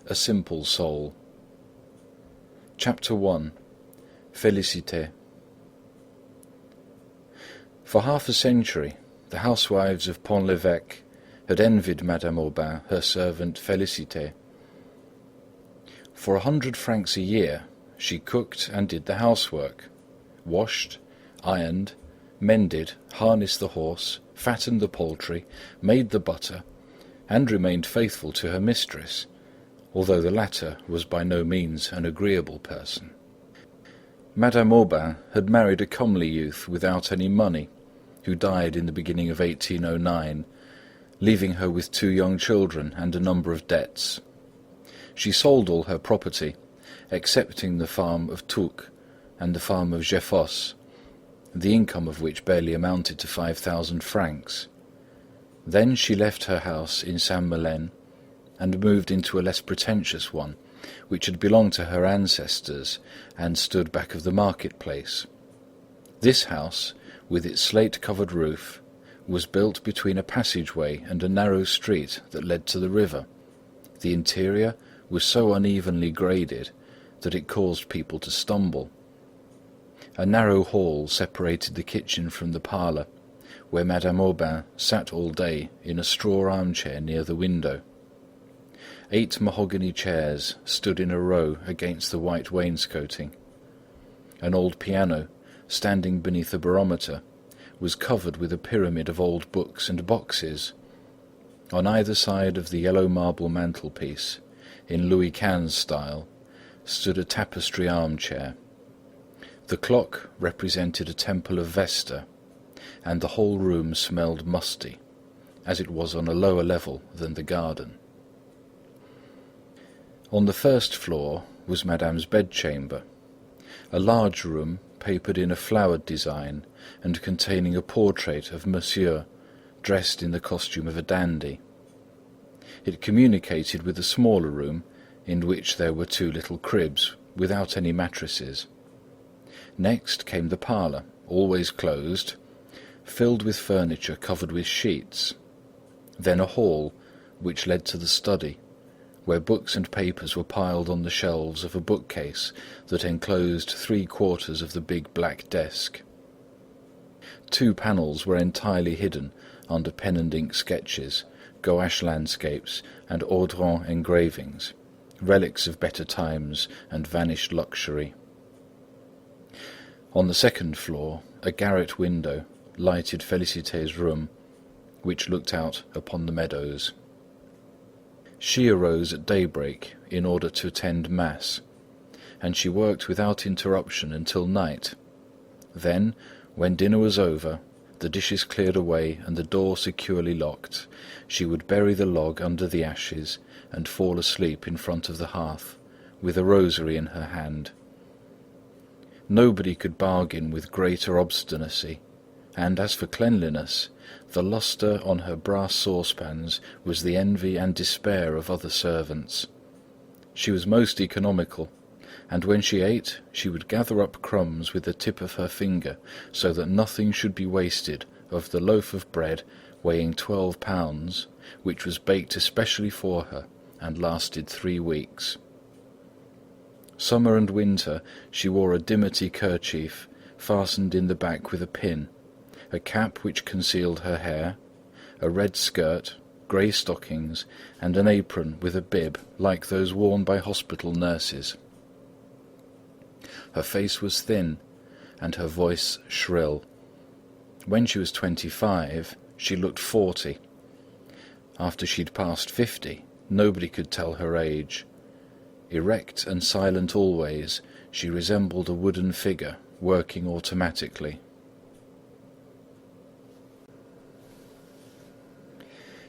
A Simple Soul. Chapter 1. Félicité. For half a century, the housewives of Pont-l'Évêque had envied Madame Aubain her servant Félicité. For 100 francs a year, she cooked and did the housework, washed, ironed, mended, harnessed the horse, fattened the poultry, made the butter, and remained faithful to her mistress, although the latter was by no means an agreeable person. Madame Aubain had married a comely youth without any money, who died in the beginning of 1809, leaving her with 2 young children and a number of debts. She sold all her property, excepting the farm of Touques and the farm of Jeffos, the income of which barely amounted to 5,000 francs. Then she left her house in Saint-Melaine and moved into a less pretentious one, which had belonged to her ancestors and stood back of the marketplace. This house, with its slate-covered roof, was built between a passageway and a narrow street that led to the river. The interior was so unevenly graded that it caused people to stumble. A narrow hall separated the kitchen from the parlour, where Madame Aubain sat all day in a straw armchair near the window. 8 mahogany chairs stood in a row against the white wainscoting. An old piano, standing beneath a barometer, was covered with a pyramid of old books and boxes. On either side of the yellow marble mantelpiece, in Louis XV style, stood a tapestry armchair. The clock represented a temple of Vesta, and the whole room smelled musty, as it was on a lower level than the garden. On the first floor was Madame's bedchamber, a large room papered in a flowered design and containing a portrait of Monsieur dressed in the costume of a dandy. It communicated with a smaller room in which there were 2 little cribs without any mattresses. Next came the parlour, always closed, filled with furniture covered with sheets. Then a hall which led to the study, where books and papers were piled on the shelves of a bookcase that enclosed 3/4 of the big black desk. 2 panels were entirely hidden under pen and ink sketches, gouache landscapes and Audran engravings, relics of better times and vanished luxury. On the second floor, a garret window lighted Félicité's room, which looked out upon the meadows. She arose at daybreak in order to attend Mass, and she worked without interruption until night. Then, when dinner was over, the dishes cleared away and the door securely locked, she would bury the log under the ashes and fall asleep in front of the hearth, with a rosary in her hand. Nobody could bargain with greater obstinacy, and as for cleanliness, the lustre on her brass saucepans was the envy and despair of other servants. She was most economical, and when she ate, she would gather up crumbs with the tip of her finger, so that nothing should be wasted of the loaf of bread weighing 12 pounds, which was baked especially for her and lasted 3 weeks. Summer and winter she wore a dimity kerchief fastened in the back with a pin, a cap which concealed her hair, a red skirt, grey stockings, and an apron with a bib like those worn by hospital nurses. Her face was thin, and her voice shrill. When she was 25, she looked 40. After she'd passed 50, nobody could tell her age. Erect and silent always, she resembled a wooden figure working automatically.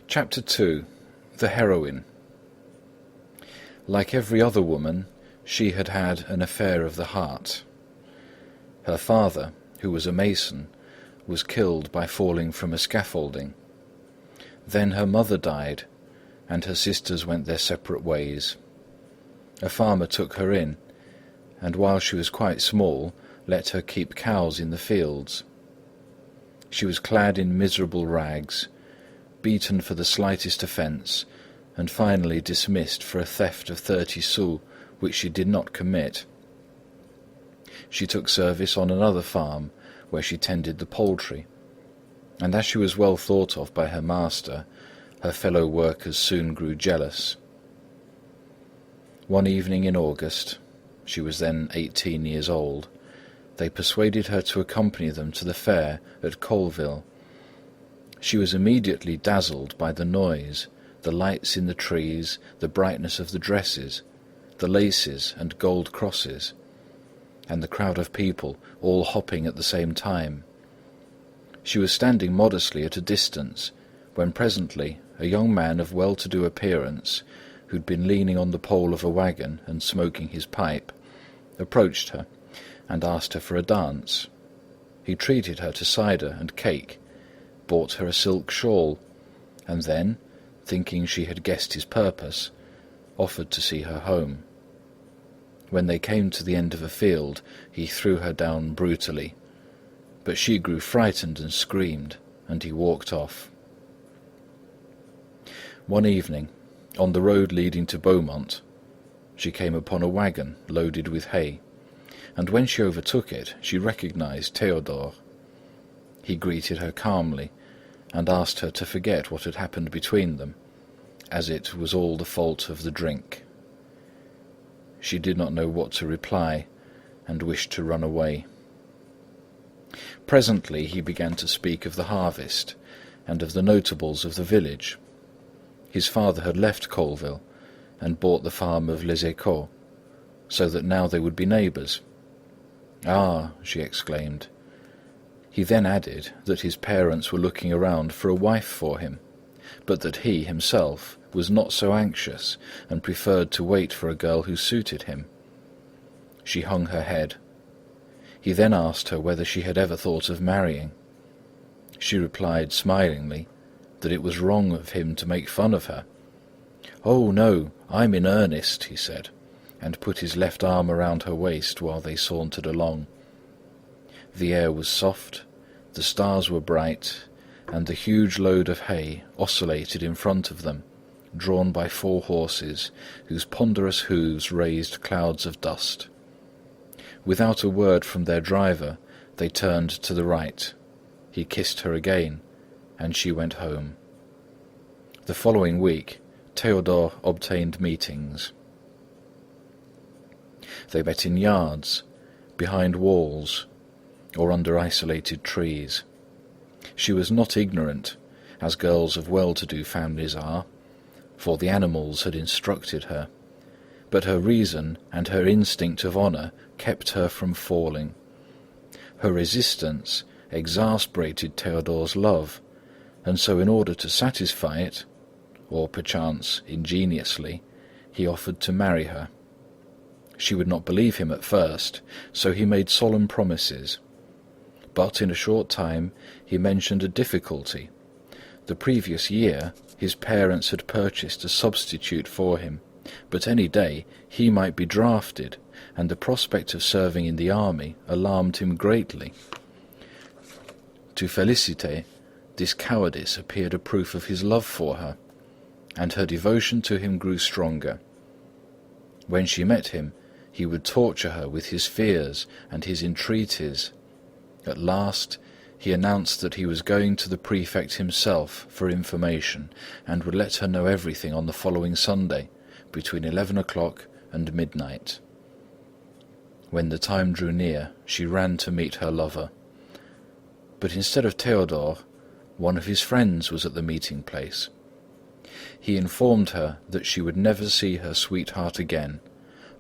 Chapter 2. The Heroine. Like every other woman, she had had an affair of the heart. Her father, who was a mason, was killed by falling from a scaffolding. Then her mother died, and her sisters went their separate ways. A farmer took her in, and while she was quite small, let her keep cows in the fields. She was clad in miserable rags, beaten for the slightest offence, and finally dismissed for a theft of 30 sous which she did not commit. She took service on another farm where she tended the poultry, and as she was well thought of by her master, her fellow workers soon grew jealous. One evening in August, she was then 18 years old, they persuaded her to accompany them to the fair at Colleville. She was immediately dazzled by the noise, the lights in the trees, the brightness of the dresses, the laces and gold crosses, and the crowd of people all hopping at the same time. She was standing modestly at a distance, when presently a young man of well-to-do appearance, who'd been leaning on the pole of a wagon and smoking his pipe, approached her and asked her for a dance. He treated her to cider and cake, bought her a silk shawl, and then, thinking she had guessed his purpose, offered to see her home. When they came to the end of a field, he threw her down brutally, but she grew frightened and screamed, and he walked off. One evening, on the road leading to Beaumont, she came upon a wagon loaded with hay, and when she overtook it, she recognized Théodore. He greeted her calmly and asked her to forget what had happened between them, as it was all the fault of the drink. She did not know what to reply and wished to run away. Presently he began to speak of the harvest and of the notables of the village. His father had left Colleville and bought the farm of Les Échos, so that now they would be neighbours. "Ah!" she exclaimed. He then added that his parents were looking around for a wife for him, but that he himself was not so anxious and preferred to wait for a girl who suited him. She hung her head. He then asked her whether she had ever thought of marrying. She replied smilingly that it was wrong of him to make fun of her. "Oh, no, I'm in earnest," he said, and put his left arm around her waist while they sauntered along. The air was soft, the stars were bright, and the huge load of hay oscillated in front of them, drawn by 4 horses, whose ponderous hooves raised clouds of dust. Without a word from their driver, they turned to the right. He kissed her again, and she went home. The following week, Théodore obtained meetings. They met in yards, behind walls, or under isolated trees. She was not ignorant, as girls of well-to-do families are, for the animals had instructed her, but her reason and her instinct of honour kept her from falling. Her resistance exasperated Théodore's love, and so in order to satisfy it, or perchance ingeniously, he offered to marry her. She would not believe him at first, so he made solemn promises. But in a short time he mentioned a difficulty. The previous year his parents had purchased a substitute for him, but any day he might be drafted, and the prospect of serving in the army alarmed him greatly. To Félicité, this cowardice appeared a proof of his love for her, and her devotion to him grew stronger. When she met him, he would torture her with his fears and his entreaties. At last, he announced that he was going to the prefect himself for information, and would let her know everything on the following Sunday, between 11 o'clock and midnight. When the time drew near, she ran to meet her lover. But instead of Théodore, one of his friends was at the meeting place. He informed her that she would never see her sweetheart again,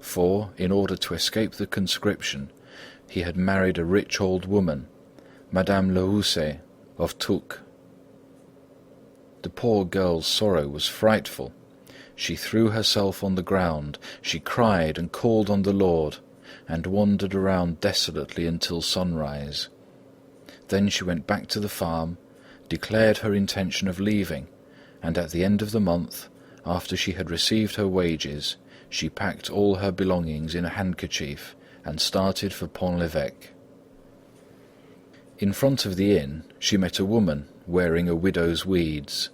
for, in order to escape the conscription, he had married a rich old woman, Madame Le Houssaye of Touques. The poor girl's sorrow was frightful. She threw herself on the ground, she cried and called on the Lord, and wandered around desolately until sunrise. Then she went back to the farm, declared her intention of leaving, and at the end of the month, after she had received her wages, she packed all her belongings in a handkerchief and started for Pont-l'Évêque. In front of the inn, she met a woman wearing a widow's weeds,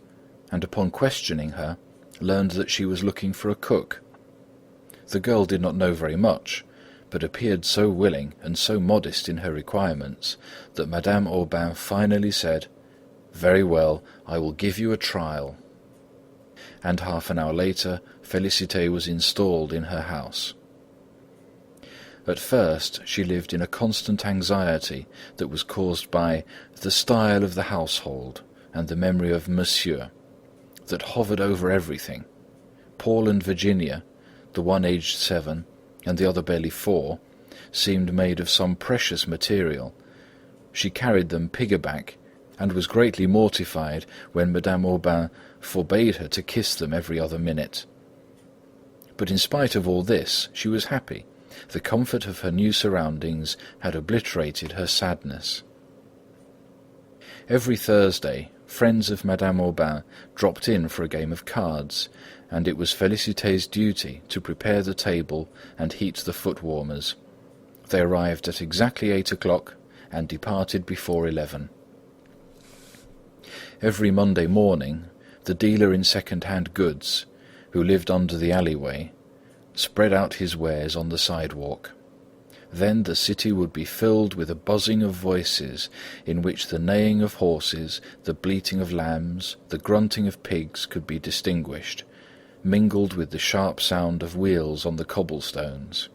and upon questioning her, learned that she was looking for a cook. The girl did not know very much, but appeared so willing and so modest in her requirements that Madame Aubain finally said, "Very well, I will give you a trial." And half an hour later, Félicité was installed in her house. At first, she lived in a constant anxiety that was caused by the style of the household and the memory of Monsieur, that hovered over everything. Paul and Virginia, the one aged 7 and the other barely 4, seemed made of some precious material. She carried them piggyback and was greatly mortified when Madame Aubain forbade her to kiss them every other minute. But in spite of all this, she was happy. The comfort of her new surroundings had obliterated her sadness. Every Thursday, friends of Madame Aubain dropped in for a game of cards, and it was Félicité's duty to prepare the table and heat the foot-warmers. They arrived at exactly 8 o'clock and departed before 11. Every Monday morning, the dealer in second-hand goods, who lived under the alleyway, spread out his wares on the sidewalk. Then the city would be filled with a buzzing of voices in which the neighing of horses, the bleating of lambs, the grunting of pigs could be distinguished, mingled with the sharp sound of wheels on the cobblestones.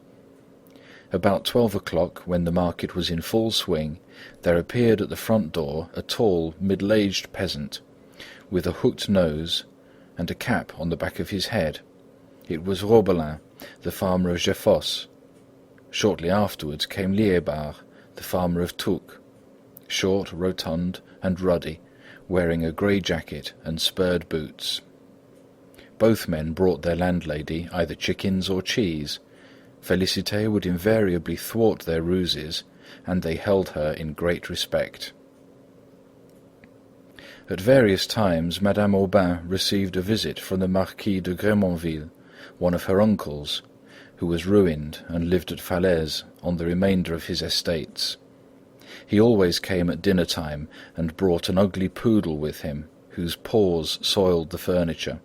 About 12 o'clock, when the market was in full swing, there appeared at the front door a tall, middle-aged peasant, with a hooked nose and a cap on the back of his head. It was Robelin, the farmer of Jeffosse. Shortly afterwards came Liébard, the farmer of Touques, short, rotund, and ruddy, wearing a grey jacket and spurred boots. Both men brought their landlady either chickens or cheese. Félicité would invariably thwart their ruses, and they held her in great respect. At various times, Madame Aubain received a visit from the Marquis de Grémonville, one of her uncles, who was ruined and lived at Falaise on the remainder of his estates. He always came at dinner-time and brought an ugly poodle with him, whose paws soiled the furniture.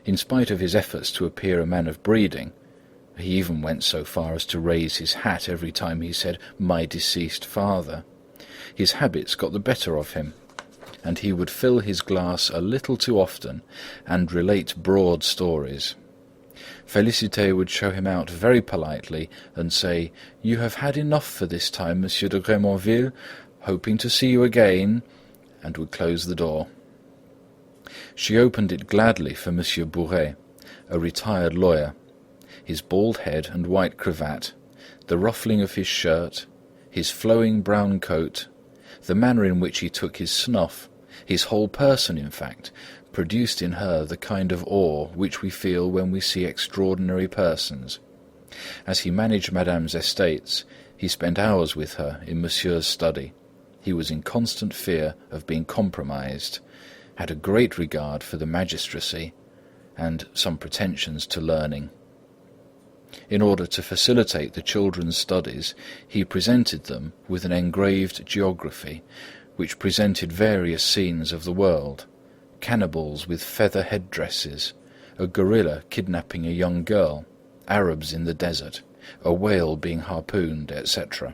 In spite of his efforts to appear a man of breeding, he even went so far as to raise his hat every time he said, "My deceased father," his habits got the better of him, and he would fill his glass a little too often and relate broad stories. Félicité would show him out very politely and say, "You have had enough for this time, Monsieur de Grémonville, hoping to see you again," and would close the door. She opened it gladly for Monsieur Bourret, a retired lawyer. His bald head and white cravat, the ruffling of his shirt, his flowing brown coat, the manner in which he took his snuff, his whole person, in fact, produced in her the kind of awe which we feel when we see extraordinary persons. As he managed Madame's estates, he spent hours with her in Monsieur's study. He was in constant fear of being compromised, had a great regard for the magistracy, and some pretensions to learning. In order to facilitate the children's studies, he presented them with an engraved geography, which presented various scenes of the world: cannibals with feather headdresses, a gorilla kidnapping a young girl, Arabs in the desert, a whale being harpooned, etc.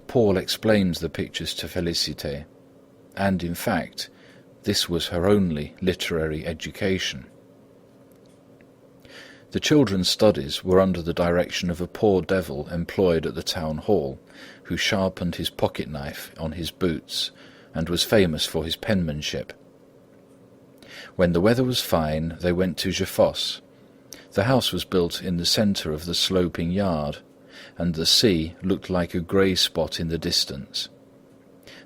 Paul explained the pictures to Félicité, and in fact, this was her only literary education. The children's studies were under the direction of a poor devil employed at the town hall, who sharpened his pocket-knife on his boots and was famous for his penmanship. When the weather was fine, they went to Jeffosse. The house was built in the centre of the sloping yard, and the sea looked like a grey spot in the distance.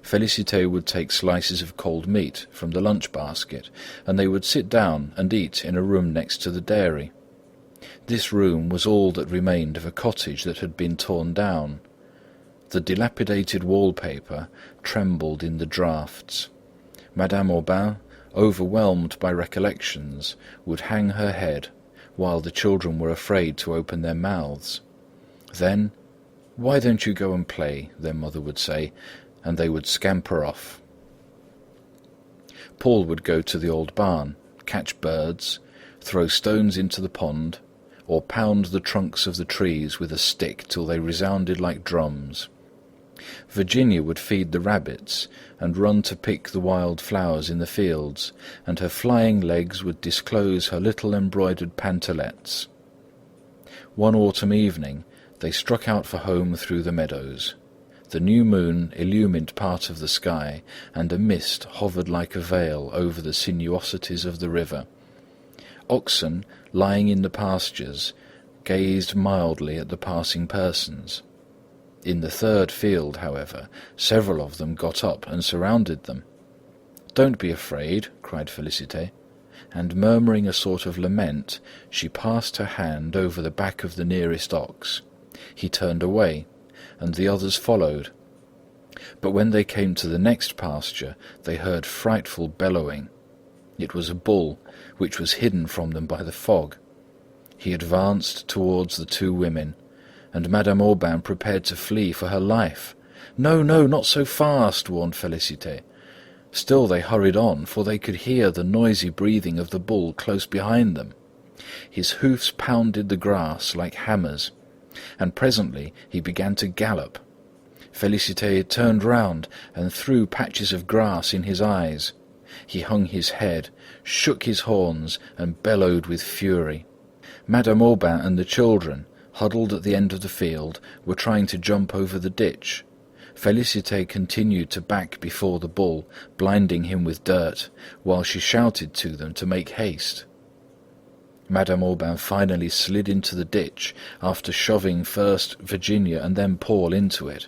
Félicité would take slices of cold meat from the lunch-basket, and they would sit down and eat in a room next to the dairy. This room was all that remained of a cottage that had been torn down. The dilapidated wallpaper trembled in the draughts. Madame Aubain, overwhelmed by recollections, would hang her head, while the children were afraid to open their mouths. Then, "Why don't you go and play?" their mother would say, and they would scamper off. Paul would go to the old barn, catch birds, throw stones into the pond, or pound the trunks of the trees with a stick till they resounded like drums. Virginia would feed the rabbits and run to pick the wild flowers in the fields, and her flying legs would disclose her little embroidered pantalettes. One autumn evening they struck out for home through the meadows. The new moon illumined part of the sky, and a mist hovered like a veil over the sinuosities of the river. Oxen, lying in the pastures, gazed mildly at the passing persons. In the third field, however, several of them got up and surrounded them. "Don't be afraid," cried Félicité, and murmuring a sort of lament, she passed her hand over the back of the nearest ox. He turned away, and the others followed. But when they came to the next pasture, they heard frightful bellowing. It was a bull, which was hidden from them by the fog. He advanced towards the two women, and Madame Aubain prepared to flee for her life. "No, no, not so fast," warned Félicité. Still they hurried on, for they could hear the noisy breathing of the bull close behind them. His hoofs pounded the grass like hammers, and presently he began to gallop. Félicité turned round and threw patches of grass in his eyes. He hung his head, shook his horns, and bellowed with fury. Madame Aubain and the children, huddled at the end of the field, were trying to jump over the ditch. Félicité continued to back before the bull, blinding him with dirt, while she shouted to them to make haste. Madame Aubain finally slid into the ditch, after shoving first Virginia and then Paul into it,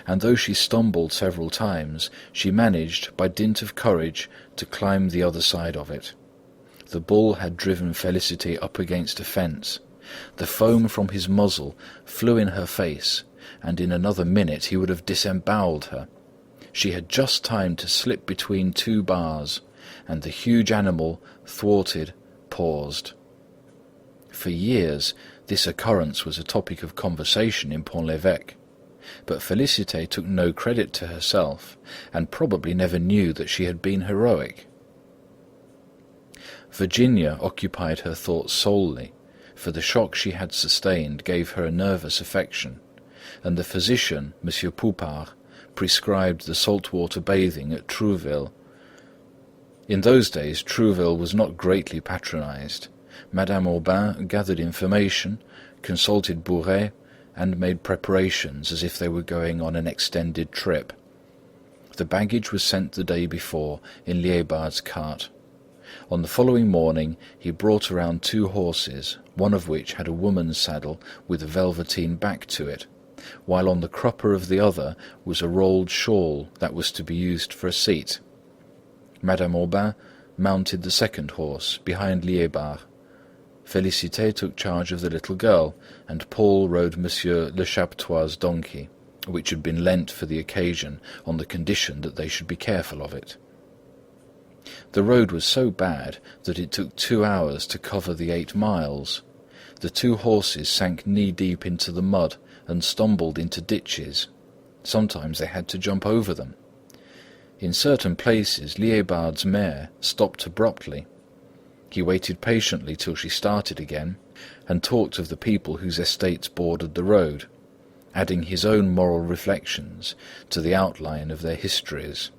and though she stumbled several times, she managed, by dint of courage, to climb the other side of it. The bull had driven Félicité up against a fence. The foam from his muzzle flew in her face, and in another minute he would have disembowelled her. She had just time to slip between two bars, and the huge animal, thwarted, paused. For years this occurrence was a topic of conversation in Pont-l'Évêque, but Félicité took no credit to herself, and probably never knew that she had been heroic. Virginia occupied her thoughts solely, for the shock she had sustained gave her a nervous affection, and the physician, M. Poupart, prescribed the salt-water bathing at Trouville. In those days Trouville was not greatly patronized. Madame Aubain gathered information, consulted Bouret, and made preparations as if they were going on an extended trip. The baggage was sent the day before in Liébard's cart. On the following morning he brought around 2 horses, one of which had a woman's saddle with a velveteen back to it, while on the crupper of the other was a rolled shawl that was to be used for a seat. Madame Aubain mounted the second horse, behind Liébard. Félicité took charge of the little girl, and Paul rode Monsieur Le Chapetois' donkey, which had been lent for the occasion on the condition that they should be careful of it. The road was so bad that it took 2 hours to cover the 8 miles. The 2 horses sank knee-deep into the mud and stumbled into ditches. Sometimes they had to jump over them. In certain places, Liébard's mare stopped abruptly. He waited patiently till she started again, and talked of the people whose estates bordered the road, adding his own moral reflections to the outline of their histories.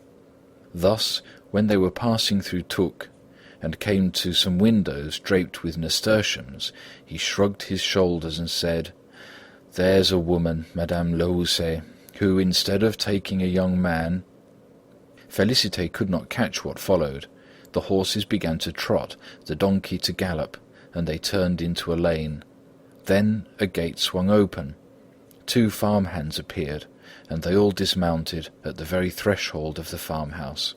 Thus, when they were passing through Touques, and came to some windows draped with nasturtiums, he shrugged his shoulders and said, "There's a woman, Madame Lahoussaye, who, instead of taking a young man—" Félicité could not catch what followed. The horses began to trot, the donkey to gallop, and they turned into a lane. Then a gate swung open. 2 farmhands appeared, and they all dismounted at the very threshold of the farmhouse.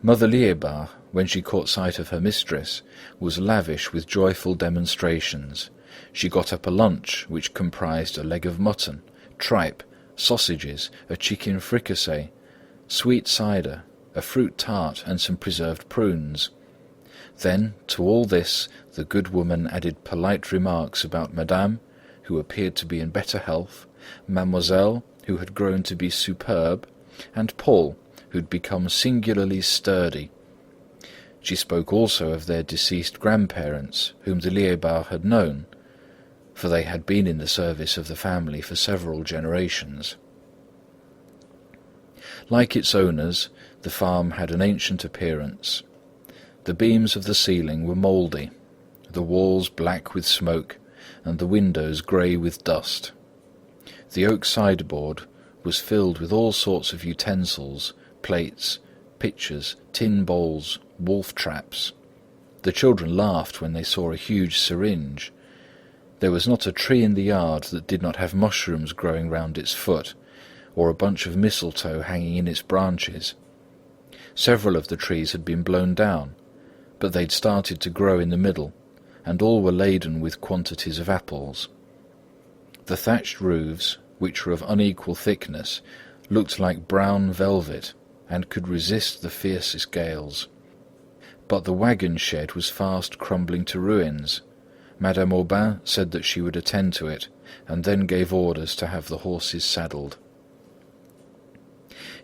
Mother Liébard, when she caught sight of her mistress, was lavish with joyful demonstrations. She got up a lunch which comprised a leg of mutton, tripe, sausages, a chicken fricassee, sweet cider, a fruit tart, and some preserved prunes. Then, to all this, the good woman added polite remarks about Madame, who appeared to be in better health, Mademoiselle, who had grown to be superb, and Paul, who had become singularly sturdy. She spoke also of their deceased grandparents, whom the Liébard had known, for they had been in the service of the family for several generations. Like its owners, the farm had an ancient appearance. The beams of the ceiling were mouldy, the walls black with smoke, and the windows grey with dust. The oak sideboard was filled with all sorts of utensils, plates, pitchers, tin bowls, wolf traps. The children laughed when they saw a huge syringe. There was not a tree in the yard that did not have mushrooms growing round its foot, or a bunch of mistletoe hanging in its branches. Several of the trees had been blown down, but they'd started to grow in the middle, and all were laden with quantities of apples. The thatched roofs, which were of unequal thickness, looked like brown velvet, and could resist the fiercest gales. But the wagon shed was fast crumbling to ruins. Madame Aubain said that she would attend to it, and then gave orders to have the horses saddled.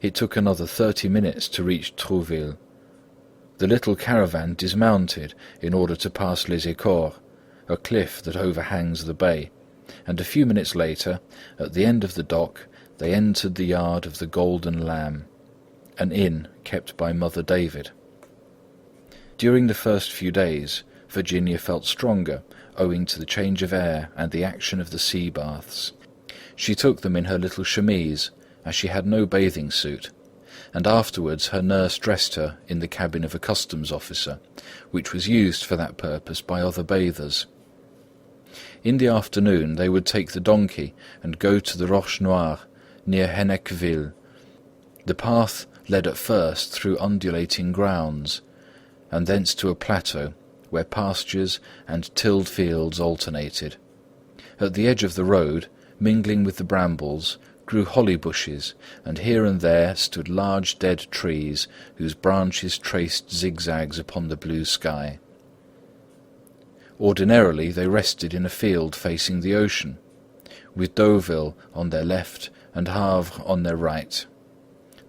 It took another 30 minutes to reach Trouville. The little caravan dismounted in order to pass Les Écores, a cliff that overhangs the bay, and a few minutes later, at the end of the dock, they entered the yard of the Golden Lamb, an inn kept by Mother David. During the first few days, Virginia felt stronger, owing to the change of air and the action of the sea baths. She took them in her little chemise, as she had no bathing suit, and afterwards her nurse dressed her in the cabin of a customs officer, which was used for that purpose by other bathers. In the afternoon they would take the donkey and go to the Roche Noire, near Hennequeville. The path led at first through undulating grounds, and thence to a plateau, where pastures and tilled fields alternated. At the edge of the road, mingling with the brambles, grew holly bushes, and here and there stood large dead trees whose branches traced zigzags upon the blue sky. Ordinarily they rested in a field facing the ocean, with Deauville on their left and Havre on their right.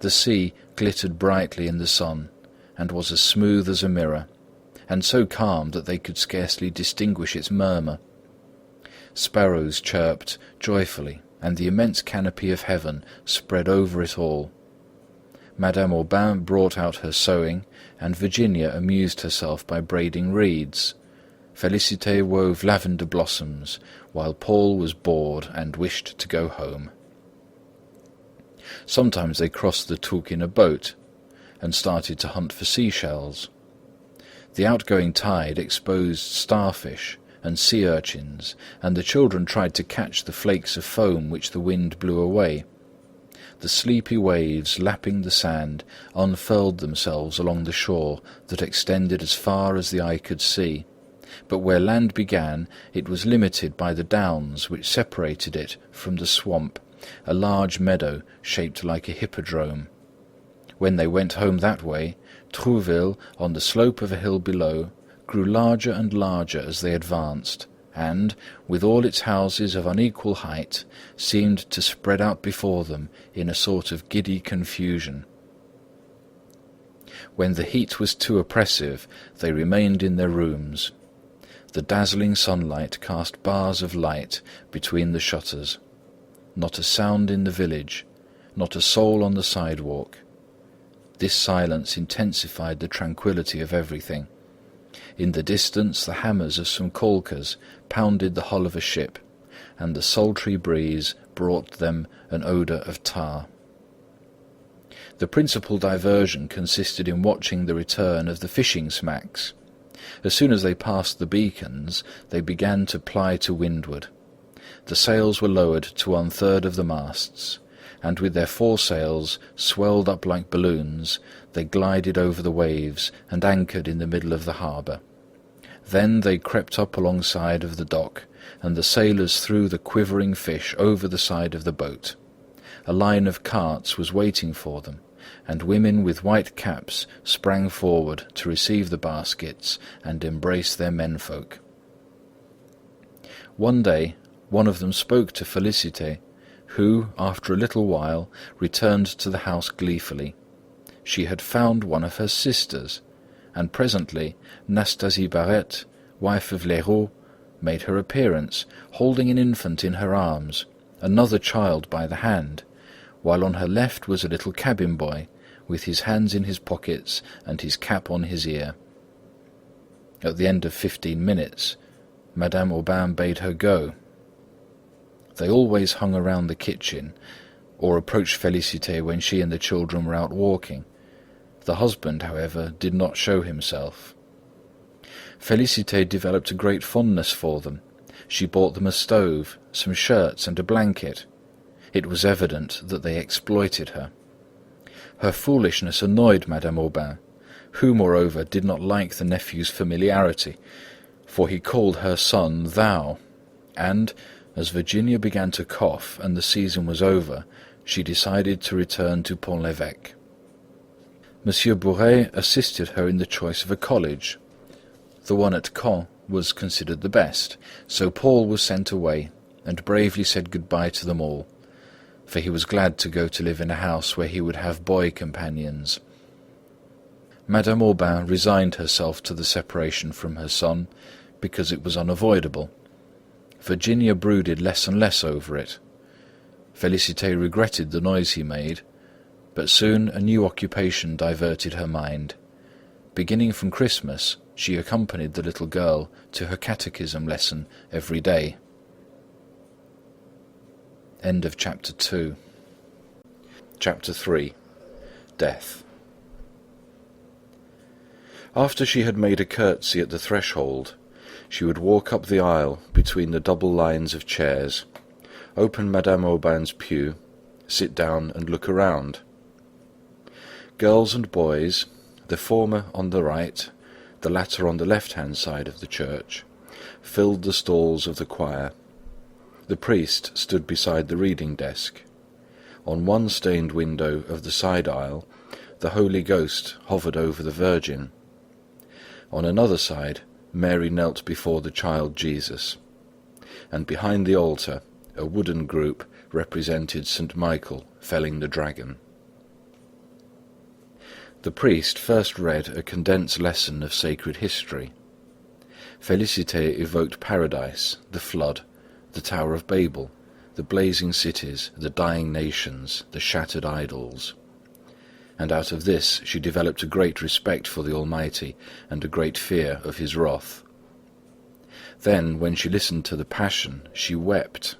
The sea glittered brightly in the sun, and was as smooth as a mirror, and so calm that they could scarcely distinguish its murmur. Sparrows chirped joyfully, and the immense canopy of heaven spread over it all. Madame Aubain brought out her sewing, and Virginia amused herself by braiding reeds. Félicité wove lavender blossoms, while Paul was bored and wished to go home. Sometimes they crossed the Touques in a boat, and started to hunt for seashells. The outgoing tide exposed starfish and sea urchins, and the children tried to catch the flakes of foam which the wind blew away. The sleepy waves, lapping the sand, unfurled themselves along the shore that extended as far as the eye could see, but where land began it was limited by the downs which separated it from the swamp, a large meadow shaped like a hippodrome. When they went home that way, Trouville, on the slope of a hill below, grew larger and larger as they advanced, and, with all its houses of unequal height, seemed to spread out before them in a sort of giddy confusion. When the heat was too oppressive, they remained in their rooms. The dazzling sunlight cast bars of light between the shutters. Not a sound in the village, not a soul on the sidewalk. This silence intensified the tranquillity of everything. In the distance the hammers of some caulkers pounded the hull of a ship, and the sultry breeze brought them an odour of tar. The principal diversion consisted in watching the return of the fishing smacks. As soon as they passed the beacons, they began to ply to windward. The sails were lowered to 1/3 of the masts, and with their foresails swelled up like balloons, they glided over the waves and anchored in the middle of the harbour. Then they crept up alongside of the dock, and the sailors threw the quivering fish over the side of the boat. A line of carts was waiting for them, and women with white caps sprang forward to receive the baskets and embrace their menfolk. One day one of them spoke to Félicité, who, after a little while, returned to the house gleefully. She had found one of her sisters, and presently Nastasie Barrette, wife of Leroux, made her appearance, holding an infant in her arms, another child by the hand, while on her left was a little cabin boy, with his hands in his pockets and his cap on his ear. At the end of 15 minutes, Madame Aubain bade her go. They always hung around the kitchen, or approached Félicité when she and the children were out walking. The husband, however, did not show himself. Félicité developed a great fondness for them. She bought them a stove, some shirts and a blanket. It was evident that they exploited her. Her foolishness annoyed Madame Aubain, who, moreover, did not like the nephew's familiarity, for he called her son thou, and, as Virginia began to cough and the season was over, she decided to return to Pont-l'Évêque. Monsieur Bourret assisted her in the choice of a college. The one at Caen was considered the best, so Paul was sent away and bravely said goodbye to them all, for he was glad to go to live in a house where he would have boy companions. Madame Aubain resigned herself to the separation from her son, because it was unavoidable. Virginia brooded less and less over it. Félicité regretted the noise he made, but soon a new occupation diverted her mind. Beginning from Christmas, she accompanied the little girl to her catechism lesson every day. End of Chapter 2. Chapter 3. Death. After she had made a curtsy at the threshold, she would walk up the aisle between the double lines of chairs, open Madame Aubain's pew, sit down and look around. Girls and boys, the former on the right, the latter on the left-hand side of the church, filled the stalls of the choir. The priest stood beside the reading desk. On one stained window of the side aisle, the Holy Ghost hovered over the Virgin. On another side, Mary knelt before the child Jesus, and behind the altar, a wooden group represented St. Michael felling the dragon. The priest first read a condensed lesson of sacred history. Félicité evoked paradise, the flood, the Tower of Babel, the blazing cities, the dying nations, the shattered idols. And out of this she developed a great respect for the Almighty and a great fear of His wrath. Then, when she listened to the Passion, she wept.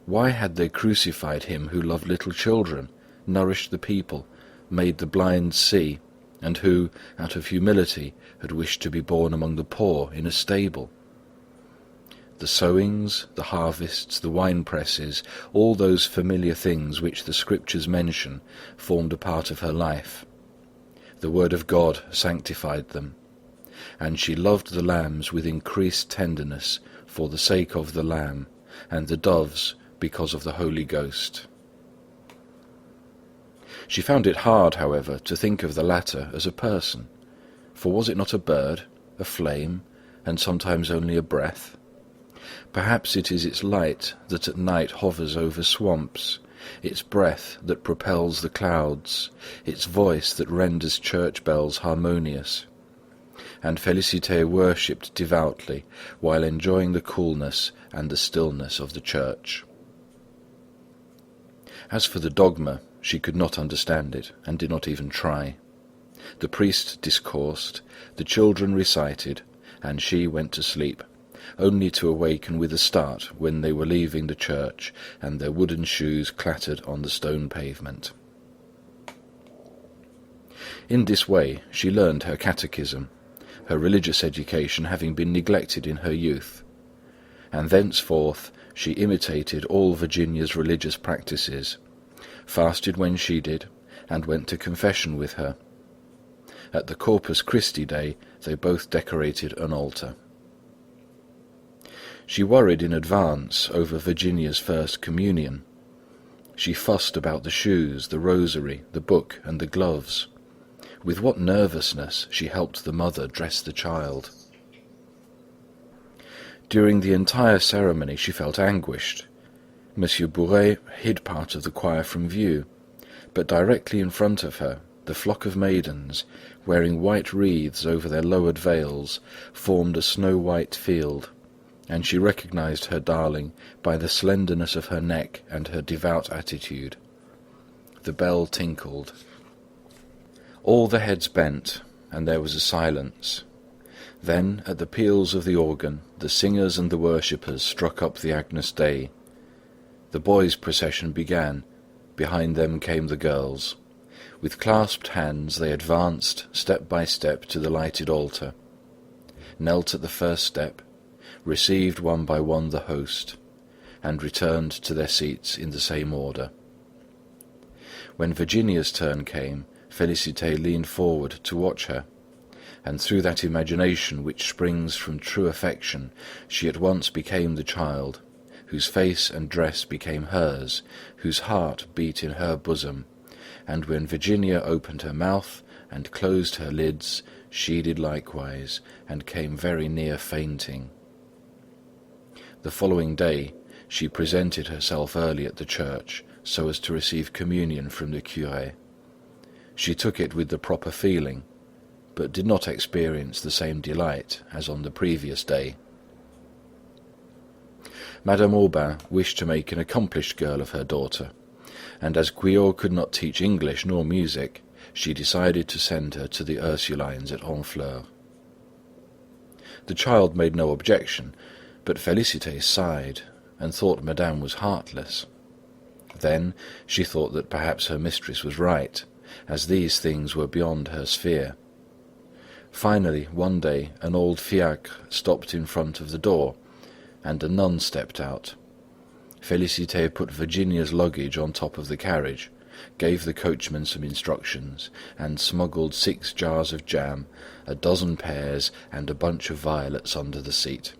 Why had they crucified Him who loved little children, nourished the people, made the blind see, and who, out of humility, had wished to be born among the poor in a stable? The sowings, the harvests, the wine-presses, all those familiar things which the Scriptures mention, formed a part of her life. The Word of God sanctified them, and she loved the lambs with increased tenderness for the sake of the Lamb, and the doves because of the Holy Ghost. She found it hard, however, to think of the latter as a person, for was it not a bird, a flame, and sometimes only a breath? Perhaps it is its light that at night hovers over swamps, its breath that propels the clouds, its voice that renders church bells harmonious. And Félicité worshipped devoutly while enjoying the coolness and the stillness of the church. As for the dogma, she could not understand it, and did not even try. The priest discoursed, the children recited, and she went to sleep, only to awaken with a start when they were leaving the church and their wooden shoes clattered on the stone pavement. In this way she learned her catechism, her religious education having been neglected in her youth, and thenceforth she imitated all Virginia's religious practices, fasted when she did, and went to confession with her. At the Corpus Christi Day they both decorated an altar. She worried in advance over Virginia's first communion. She fussed about the shoes, the rosary, the book, and the gloves. With what nervousness she helped the mother dress the child. During the entire ceremony she felt anguished. Monsieur Bourret hid part of the choir from view, but directly in front of her, the flock of maidens, wearing white wreaths over their lowered veils, formed a snow-white field, and she recognized her darling by the slenderness of her neck and her devout attitude. The bell tinkled. All the heads bent, and there was a silence. Then, at the peals of the organ, the singers and the worshippers struck up the Agnus Dei. The boys' procession began. Behind them came the girls. With clasped hands they advanced step by step to the lighted altar, knelt at the first step, received one by one the host, and returned to their seats in the same order. When Virginia's turn came, Félicité leaned forward to watch her, and through that imagination which springs from true affection, she at once became the child, whose face and dress became hers, whose heart beat in her bosom, and when Virginia opened her mouth and closed her lids, she did likewise, and came very near fainting. The following day she presented herself early at the church, so as to receive communion from the curé. She took it with the proper feeling, but did not experience the same delight as on the previous day. Madame Aubain wished to make an accomplished girl of her daughter, and as Guyot could not teach English nor music, she decided to send her to the Ursulines at Honfleur. The child made no objection, but Félicité sighed and thought Madame was heartless. Then she thought that perhaps her mistress was right, as these things were beyond her sphere. Finally, one day, an old fiacre stopped in front of the door, and a nun stepped out. Félicité put Virginia's luggage on top of the carriage, gave the coachman some instructions, and smuggled 6 jars of jam, a dozen pears, and a bunch of violets under the seat.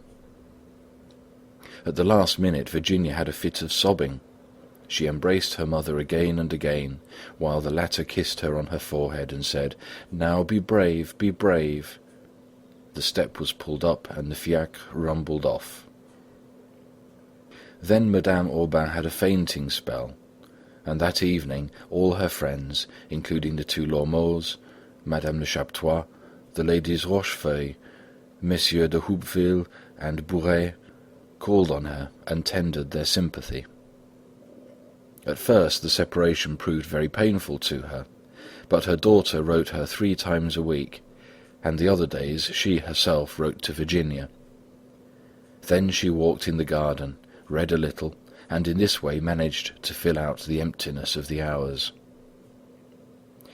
At the last minute, Virginia had a fit of sobbing. She embraced her mother again and again, while the latter kissed her on her forehead and said, "Now be brave, be brave." The step was pulled up and the fiacre rumbled off. Then Madame Aubain had a fainting spell, and that evening all her friends, including the 2 Lormeaux, Madame de Chaptois, the ladies Rochefeuille, Messieurs de Houpville and Bourret, called on her and tendered their sympathy. At first the separation proved very painful to her, but her daughter wrote her 3 times a week, and the other days she herself wrote to Virginia. Then she walked in the garden, read a little, and in this way managed to fill out the emptiness of the hours.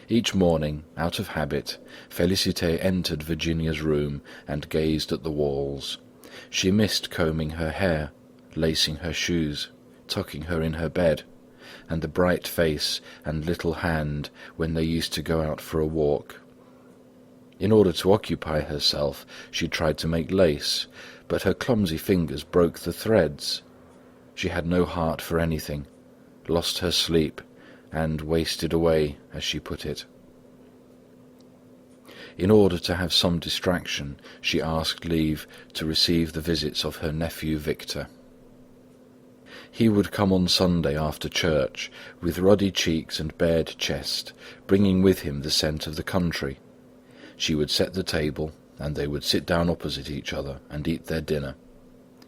Each morning, out of habit, Félicité entered Virginia's room and gazed at the walls. She missed combing her hair, lacing her shoes, tucking her in her bed, and the bright face and little hand when they used to go out for a walk. In order to occupy herself, she tried to make lace, but her clumsy fingers broke the threads. She had no heart for anything, lost her sleep, and wasted away, as she put it. In order to have some distraction, she asked leave to receive the visits of her nephew Victor. He would come on Sunday after church, with ruddy cheeks and bared chest, bringing with him the scent of the country. She would set the table, and they would sit down opposite each other and eat their dinner.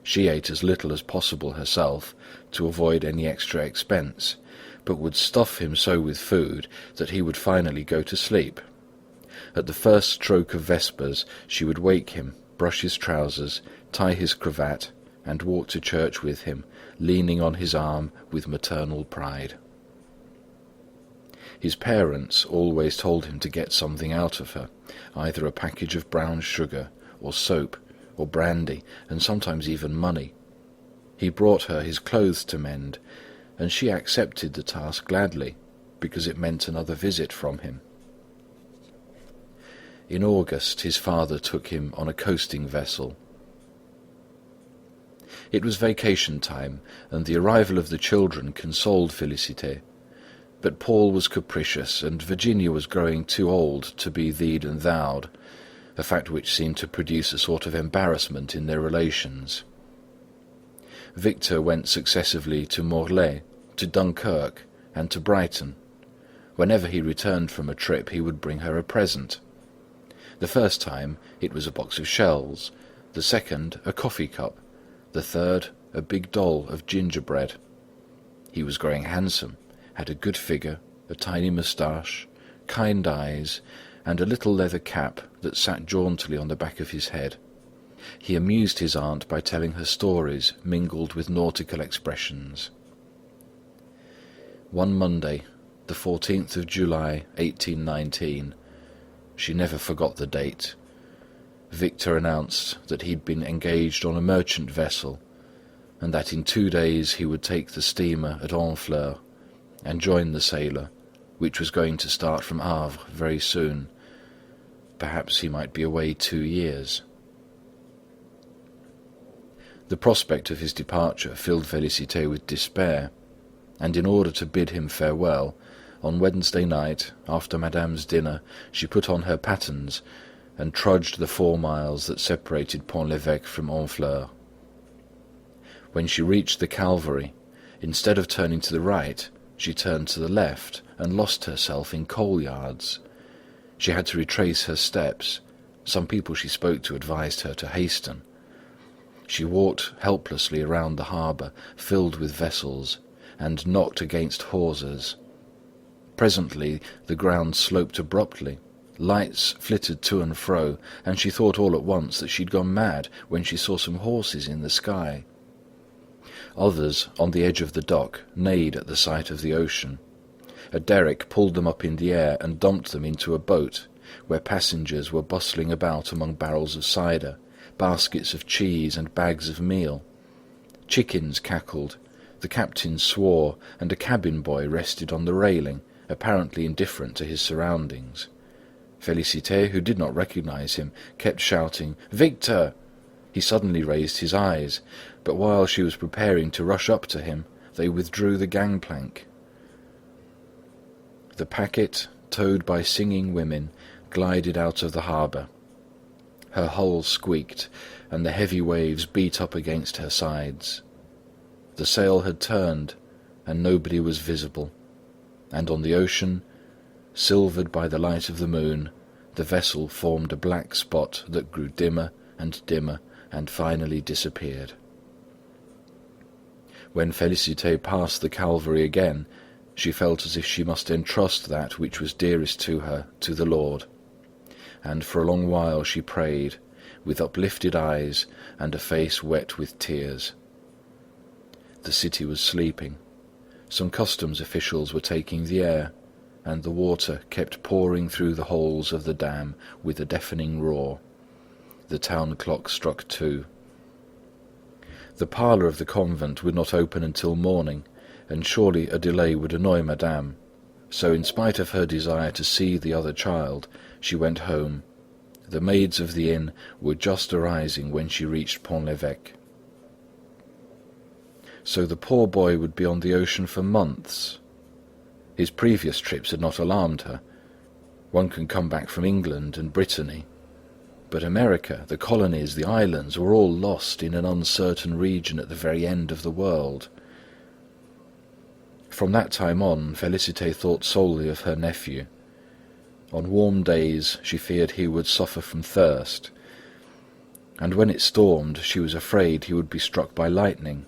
She ate as little as possible herself, to avoid any extra expense, but would stuff him so with food that he would finally go to sleep. At the first stroke of vespers, she would wake him, brush his trousers, tie his cravat, and walk to church with him, leaning on his arm with maternal pride. His parents always told him to get something out of her, either a package of brown sugar, or soap, or brandy, and sometimes even money. He brought her his clothes to mend, and she accepted the task gladly, because it meant another visit from him. In August, his father took him on a coasting vessel. It was vacation time, and the arrival of the children consoled Félicité. But Paul was capricious, and Virginia was growing too old to be thee'd and thou'd, a fact which seemed to produce a sort of embarrassment in their relations. Victor went successively to Morlaix, to Dunkirk, and to Brighton. Whenever he returned from a trip, he would bring her a present. The first time it was a box of shells, the second a coffee cup, the third a big doll of gingerbread. He was growing handsome, had a good figure, a tiny moustache, kind eyes, and a little leather cap that sat jauntily on the back of his head. He amused his aunt by telling her stories mingled with nautical expressions. One Monday, the 14th of July, 1819, she never forgot the date, Victor announced that he'd been engaged on a merchant vessel, and that in 2 days he would take the steamer at Honfleur and join the sailor, which was going to start from Havre very soon. Perhaps he might be away 2 years. The prospect of his departure filled Félicité with despair, and in order to bid him farewell, on Wednesday night, after Madame's dinner, she put on her pattens and trudged the 4 miles that separated Pont-l'Évêque from Honfleur. When she reached the Calvary, instead of turning to the right, she turned to the left and lost herself in coal yards. She had to retrace her steps. Some people she spoke to advised her to hasten. She walked helplessly around the harbour, filled with vessels, and knocked against hawsers. Presently the ground sloped abruptly. Lights flitted to and fro, and she thought all at once that she'd gone mad when she saw some horses in the sky. Others, on the edge of the dock, neighed at the sight of the ocean. A derrick pulled them up in the air and dumped them into a boat, where passengers were bustling about among barrels of cider, baskets of cheese and bags of meal. Chickens cackled, the captain swore, and a cabin boy rested on the railing, apparently indifferent to his surroundings. Félicité, who did not recognize him, kept shouting, "Victor!" He suddenly raised his eyes, but while she was preparing to rush up to him, they withdrew the gangplank. The packet, towed by singing women, glided out of the harbour. Her hull squeaked, and the heavy waves beat up against her sides. The sail had turned, and nobody was visible, and on the ocean, silvered by the light of the moon, the vessel formed a black spot that grew dimmer and finally disappeared. When Félicité passed the Calvary again, she felt as if she must entrust that which was dearest to her to the Lord, and for a long while she prayed, with uplifted eyes and a face wet with tears. The city was sleeping. Some customs officials were taking the air, and the water kept pouring through the holes of the dam with a deafening roar. The town clock struck 2. The parlour of the convent would not open until morning, and surely a delay would annoy Madame, so in spite of her desire to see the other child, she went home. The maids of the inn were just arising when she reached Pont-l'Évêque. So the poor boy would be on the ocean for months. His previous trips had not alarmed her. One can come back from England and Brittany. But America, the colonies, the islands, were all lost in an uncertain region at the very end of the world. From that time on, Félicité thought solely of her nephew. On warm days she feared he would suffer from thirst, and when it stormed she was afraid he would be struck by lightning.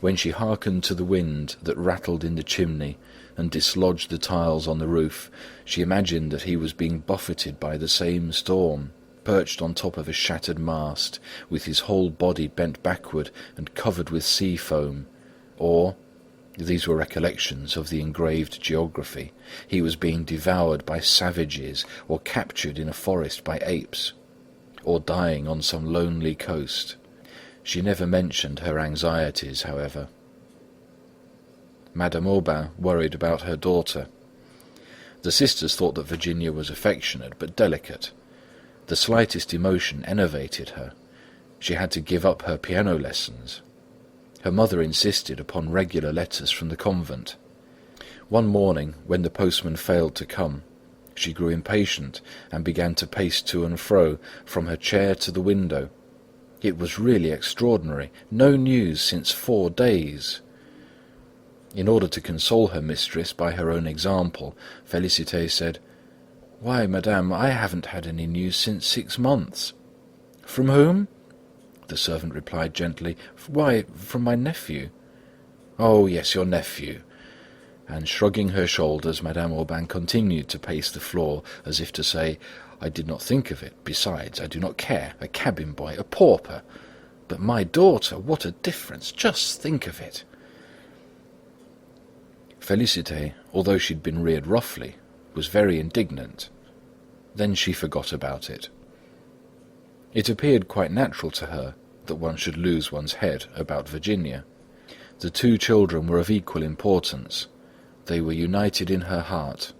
When she hearkened to the wind that rattled in the chimney and dislodged the tiles on the roof, she imagined that he was being buffeted by the same storm, perched on top of a shattered mast, with his whole body bent backward and covered with sea foam, or, these were recollections of the engraved geography, he was being devoured by savages or captured in a forest by apes, or dying on some lonely coast. She never mentioned her anxieties, however. Madame Aubain worried about her daughter. The sisters thought that Virginia was affectionate but delicate. The slightest emotion enervated her. She had to give up her piano lessons. Her mother insisted upon regular letters from the convent. One morning, when the postman failed to come, she grew impatient and began to pace to and fro from her chair to the window. It was really extraordinary. No news since 4 days. In order to console her mistress by her own example, Félicité said, "Why, madame, I haven't had any news since 6 months." "From whom?" The servant replied gently. "Why, from my nephew." "Oh, yes, your nephew." And shrugging her shoulders, Madame Aubain continued to pace the floor, as if to say, "I did not think of it. Besides, I do not care. A cabin boy, a pauper. But my daughter, what a difference! Just think of it!" Félicité, although she'd been reared roughly, was very indignant. Then she forgot about it. It appeared quite natural to her that one should lose one's head about Virginia. The 2 children were of equal importance. They were united in her heart,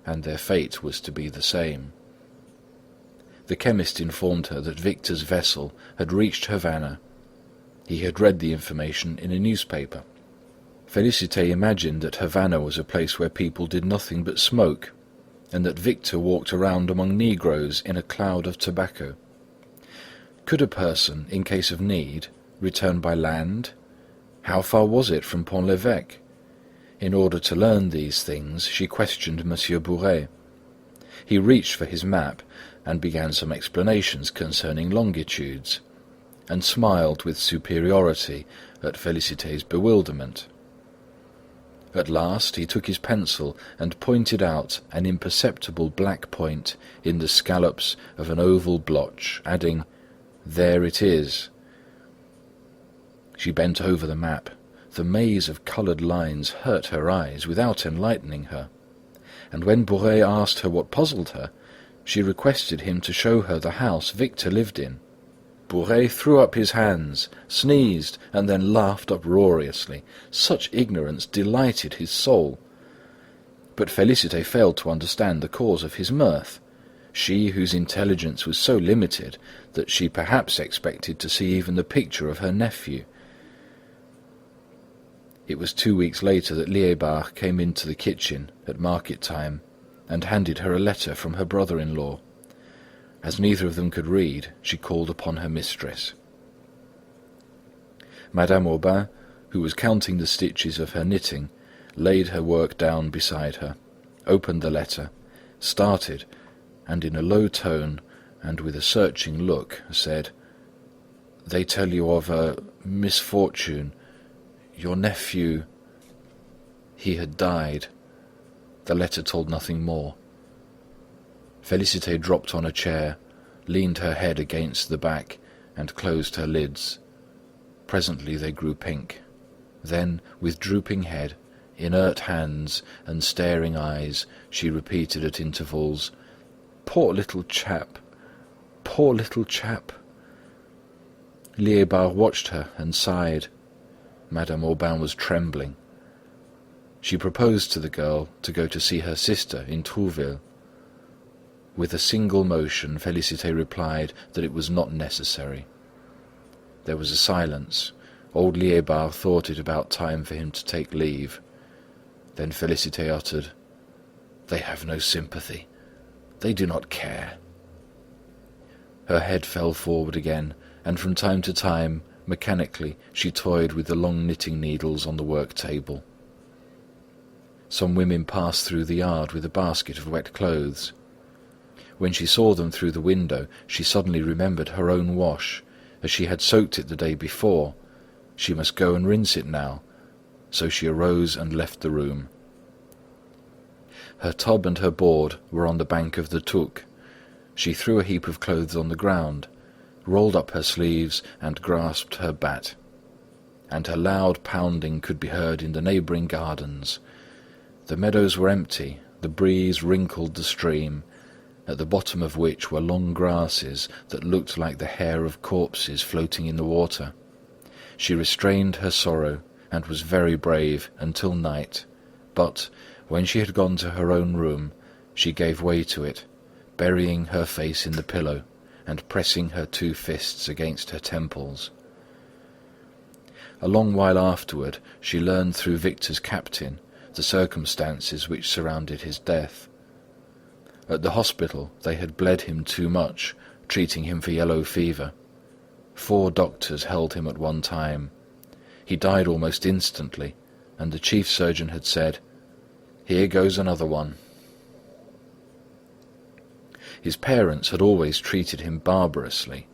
and their fate was to be the same. The chemist informed her that Victor's vessel had reached Havana. He had read the information in a newspaper. Félicité imagined that Havana was a place where people did nothing but smoke, and that Victor walked around among Negroes in a cloud of tobacco. Could a person, in case of need, return by land? How far was it from Pont-l'Évêque? In order to learn these things, she questioned Monsieur Bouret. He reached for his map and began some explanations concerning longitudes, and smiled with superiority at Félicité's bewilderment. At last he took his pencil and pointed out an imperceptible black point in the scallops of an oval blotch, adding, "There it is." She bent over the map. The maze of coloured lines hurt her eyes without enlightening her, and when Bouret asked her what puzzled her, she requested him to show her the house Victor lived in. Bouret threw up his hands, sneezed, and then laughed uproariously. Such ignorance delighted his soul. But Félicité failed to understand the cause of his mirth, she whose intelligence was so limited that she perhaps expected to see even the picture of her nephew. It was 2 weeks later that Liébard came into the kitchen at market time and handed her a letter from her brother-in-law. As neither of them could read, she called upon her mistress. Madame Aubain, who was counting the stitches of her knitting, laid her work down beside her, opened the letter, started, and in a low tone and with a searching look said, "They tell you of a misfortune. Your nephew, he had died." The letter told nothing more. Félicité dropped on a chair, leaned her head against the back, and closed her lids. Presently they grew pink. Then, with drooping head, inert hands, and staring eyes, she repeated at intervals, "Poor little chap! Poor little chap!" Liébard watched her and sighed. Madame Aubain was trembling. She proposed to the girl to go to see her sister in Trouville. With a single motion, Félicité replied that it was not necessary. There was a silence. Old Liébard thought it about time for him to take leave. Then Félicité uttered, "They have no sympathy. They do not care." Her head fell forward again, and from time to time, mechanically, she toyed with the long knitting needles on the work table. Some women passed through the yard with a basket of wet clothes. When she saw them through the window, she suddenly remembered her own wash, as she had soaked it the day before. She must go and rinse it now, so she arose and left the room. Her tub and her board were on the bank of the Touques. She threw a heap of clothes on the ground, rolled up her sleeves and grasped her bat. And her loud pounding could be heard in the neighbouring gardens. The meadows were empty, the breeze wrinkled the stream, at the bottom of which were long grasses that looked like the hair of corpses floating in the water. She restrained her sorrow and was very brave until night, but when she had gone to her own room, she gave way to it, burying her face in the pillow and pressing her 2 fists against her temples. A long while afterward, she learned through Victor's captain the circumstances which surrounded his death. At the hospital they had bled him too much, treating him for yellow fever. 4 doctors held him at one time. He died almost instantly, and the chief surgeon had said, "Here goes another one." His parents had always treated him barbarously.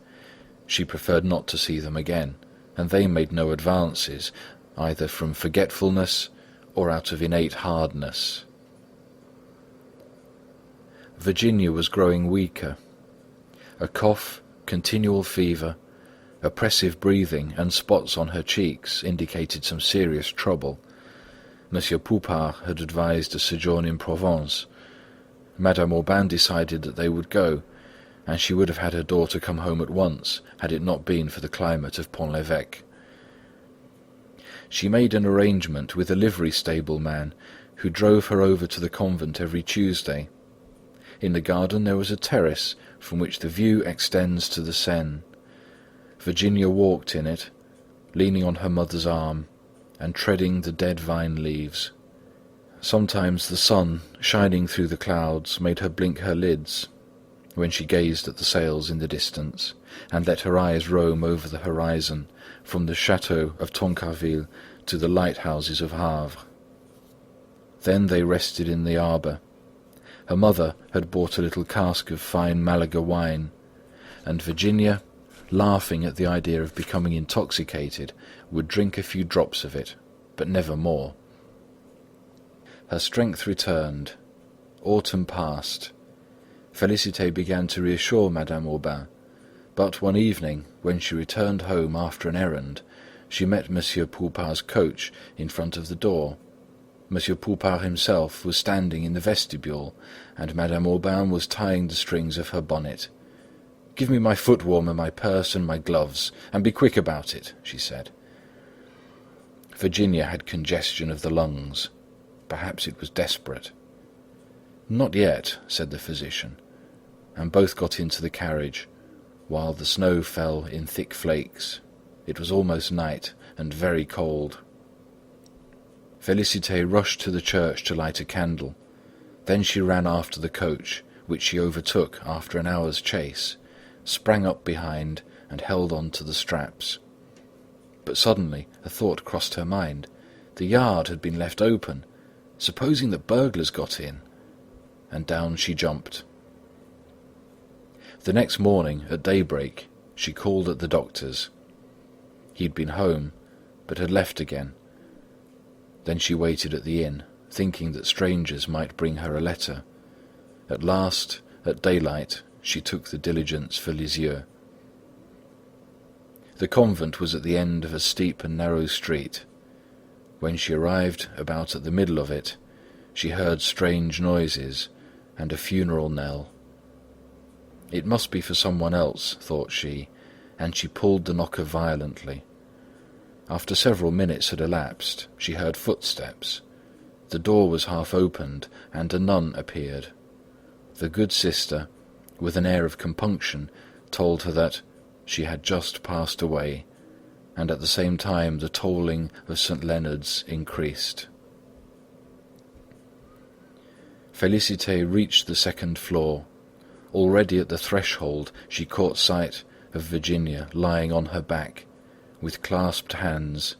She preferred not to see them again, and they made no advances, either from forgetfulness or out of innate hardness. Virginia was growing weaker. A cough, continual fever, oppressive breathing, and spots on her cheeks indicated some serious trouble. Monsieur Poupart had advised a sojourn in Provence. Madame Aubain decided that they would go, and she would have had her daughter come home at once had it not been for the climate of Pont-l'Évêque. She made an arrangement with a livery stable man who drove her over to the convent every Tuesday. In the garden there was a terrace from which the view extends to the Seine. Virginia walked in it, leaning on her mother's arm and treading the dead vine leaves. Sometimes the sun, shining through the clouds, made her blink her lids when she gazed at the sails in the distance, and let her eyes roam over the horizon from the château of Tancarville to the lighthouses of Havre. Then they rested in the arbour. Her mother had bought a little cask of fine Malaga wine, and Virginia, laughing at the idea of becoming intoxicated, would drink a few drops of it, but never more. Her strength returned. Autumn passed. Félicité began to reassure Madame Aubain, but one evening, when she returned home after an errand, she met Monsieur Poupart's coach in front of the door. Monsieur Poupart himself was standing in the vestibule, and Madame Aubain was tying the strings of her bonnet. "Give me my foot warmer, my purse, and my gloves, and be quick about it," she said. Virginia had congestion of the lungs. Perhaps it was desperate. "Not yet," said the physician, and both got into the carriage, while the snow fell in thick flakes. It was almost night, and very cold. Félicité rushed to the church to light a candle. Then she ran after the coach, which she overtook after an hour's chase, sprang up behind, and held on to the straps. But suddenly a thought crossed her mind. The yard had been left open. Supposing that burglars got in? And down she jumped. The next morning, at daybreak, she called at the doctor's. He had been home, but had left again. Then she waited at the inn, thinking that strangers might bring her a letter. At last, at daylight, she took the diligence for Lisieux. The convent was at the end of a steep and narrow street. When she arrived about at the middle of it, she heard strange noises and a funeral knell. It must be for someone else, thought she, and she pulled the knocker violently. After several minutes had elapsed, she heard footsteps. The door was half opened, and a nun appeared. The good sister, with an air of compunction, told her that she had just passed away, and at the same time the tolling of St. Leonard's increased. Félicité reached the second floor. Already at the threshold she caught sight of Virginia lying on her back, with clasped hands,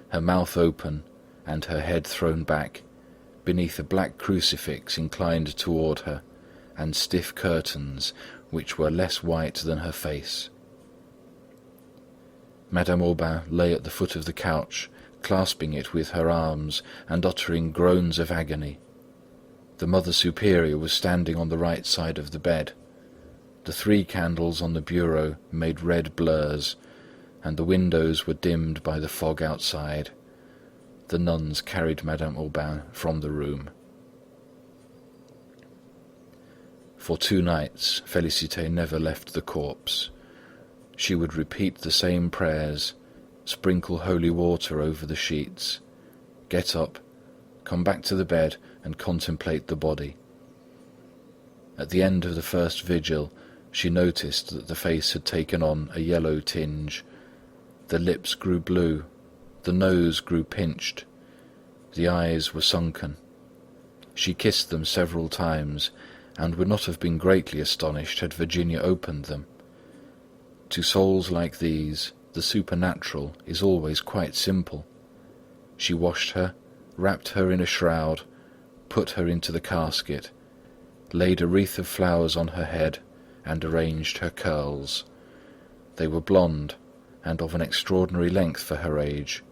her mouth open and her head thrown back, beneath a black crucifix inclined toward her, and stiff curtains which were less white than her face. Madame Aubain lay at the foot of the couch, clasping it with her arms and uttering groans of agony. The Mother Superior was standing on the right side of the bed. The 3 candles on the bureau made red blurs, and the windows were dimmed by the fog outside. The nuns carried Madame Aubain from the room. For 2 nights, Félicité never left the corpse. She would repeat the same prayers, sprinkle holy water over the sheets, get up, come back to the bed and contemplate the body. At the end of the first vigil, she noticed that the face had taken on a yellow tinge. The lips grew blue, the nose grew pinched, the eyes were sunken. She kissed them several times, and would not have been greatly astonished had Virginia opened them. To souls like these, the supernatural is always quite simple. She washed her, wrapped her in a shroud, put her into the casket, laid a wreath of flowers on her head, and arranged her curls. They were blonde, and of an extraordinary length for her age.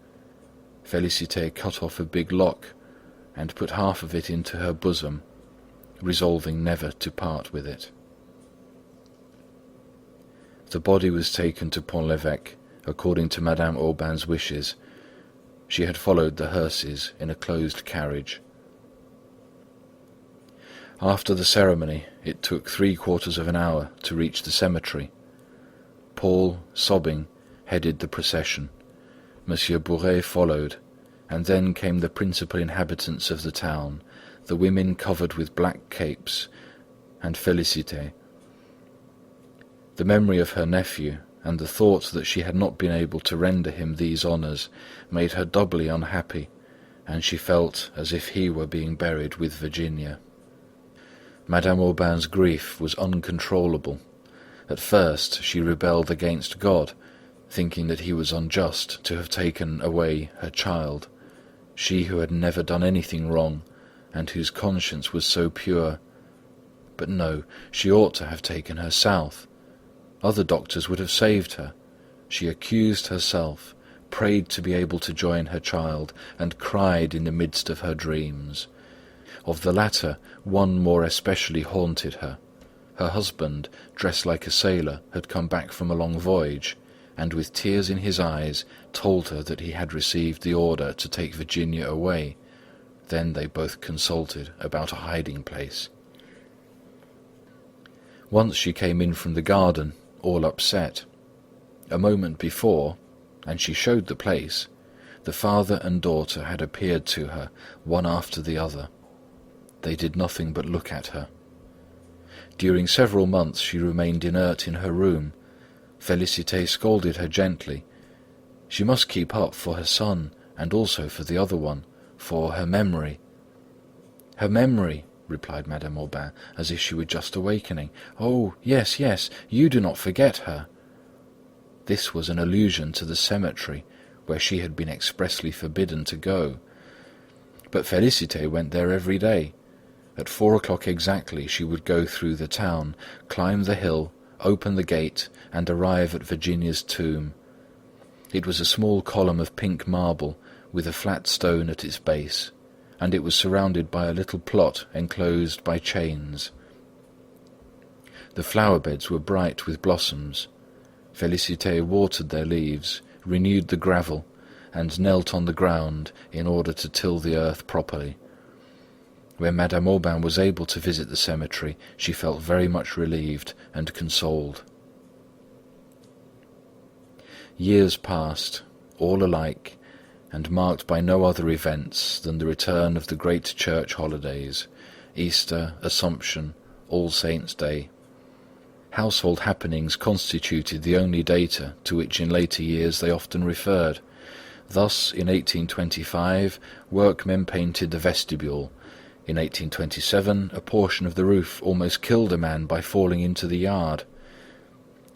Félicité cut off a big lock, and put half of it into her bosom, resolving never to part with it. The body was taken to Pont-l'Évêque, according to Madame Aubin's wishes. She had followed the hearses in a closed carriage. After the ceremony, it took 3/4 of an hour to reach the cemetery. Paul, sobbing, headed the procession. Monsieur Bourret followed, and then came the principal inhabitants of the town, the women covered with black capes, and Félicité. The memory of her nephew, and the thought that she had not been able to render him these honours, made her doubly unhappy, and she felt as if he were being buried with Virginia. Madame Aubin's grief was uncontrollable. At first she rebelled against God, thinking that he was unjust to have taken away her child, she who had never done anything wrong, and whose conscience was so pure. But no, she ought to have taken her south. Other doctors would have saved her. She accused herself, prayed to be able to join her child, and cried in the midst of her dreams. Of the latter, one more especially haunted her. Her husband, dressed like a sailor, had come back from a long voyage, and with tears in his eyes told her that he had received the order to take Virginia away. Then they both consulted about a hiding place. Once she came in from the garden, all upset. A moment before, and she showed the place, the father and daughter had appeared to her, one after the other. They did nothing but look at her. During several months she remained inert in her room. Félicité scolded her gently. She must keep up for her son, and also for the other one, for her memory. Her memory, replied Madame Aubin, as if she were just awakening. Oh, yes, yes, you do not forget her. This was an allusion to the cemetery, where she had been expressly forbidden to go. But Félicité went there every day. At 4 o'clock exactly she would go through the town, climb the hill, open the gate, and arrive at Virginia's tomb. It was a small column of pink marble, with a flat stone at its base, and it was surrounded by a little plot enclosed by chains. The flower beds were bright with blossoms. Félicité watered their leaves, renewed the gravel, and knelt on the ground in order to till the earth properly. When Madame Aubin was able to visit the cemetery, she felt very much relieved and consoled. Years passed, all alike, and marked by no other events than the return of the great church holidays, Easter, Assumption, All Saints' Day. Household happenings constituted the only data to which in later years they often referred. Thus, in 1825, workmen painted the vestibule. In 1827, a portion of the roof almost killed a man by falling into the yard.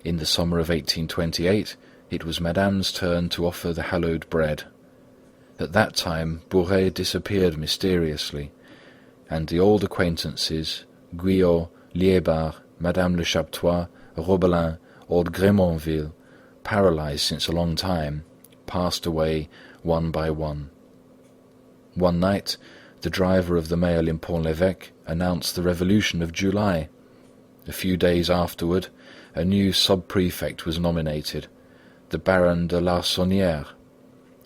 In the summer of 1828, it was Madame's turn to offer the hallowed bread. At that time, Bourret disappeared mysteriously, and the old acquaintances, Guyot, Liébard, Madame Le Chaptois, Robelin, old Grémonville, paralysed since a long time, passed away one by one. One night, the driver of the mail in Pont-l'Évêque announced the Revolution of July. A few days afterward, a new sub-prefect was nominated, the Baron de Larsonnière,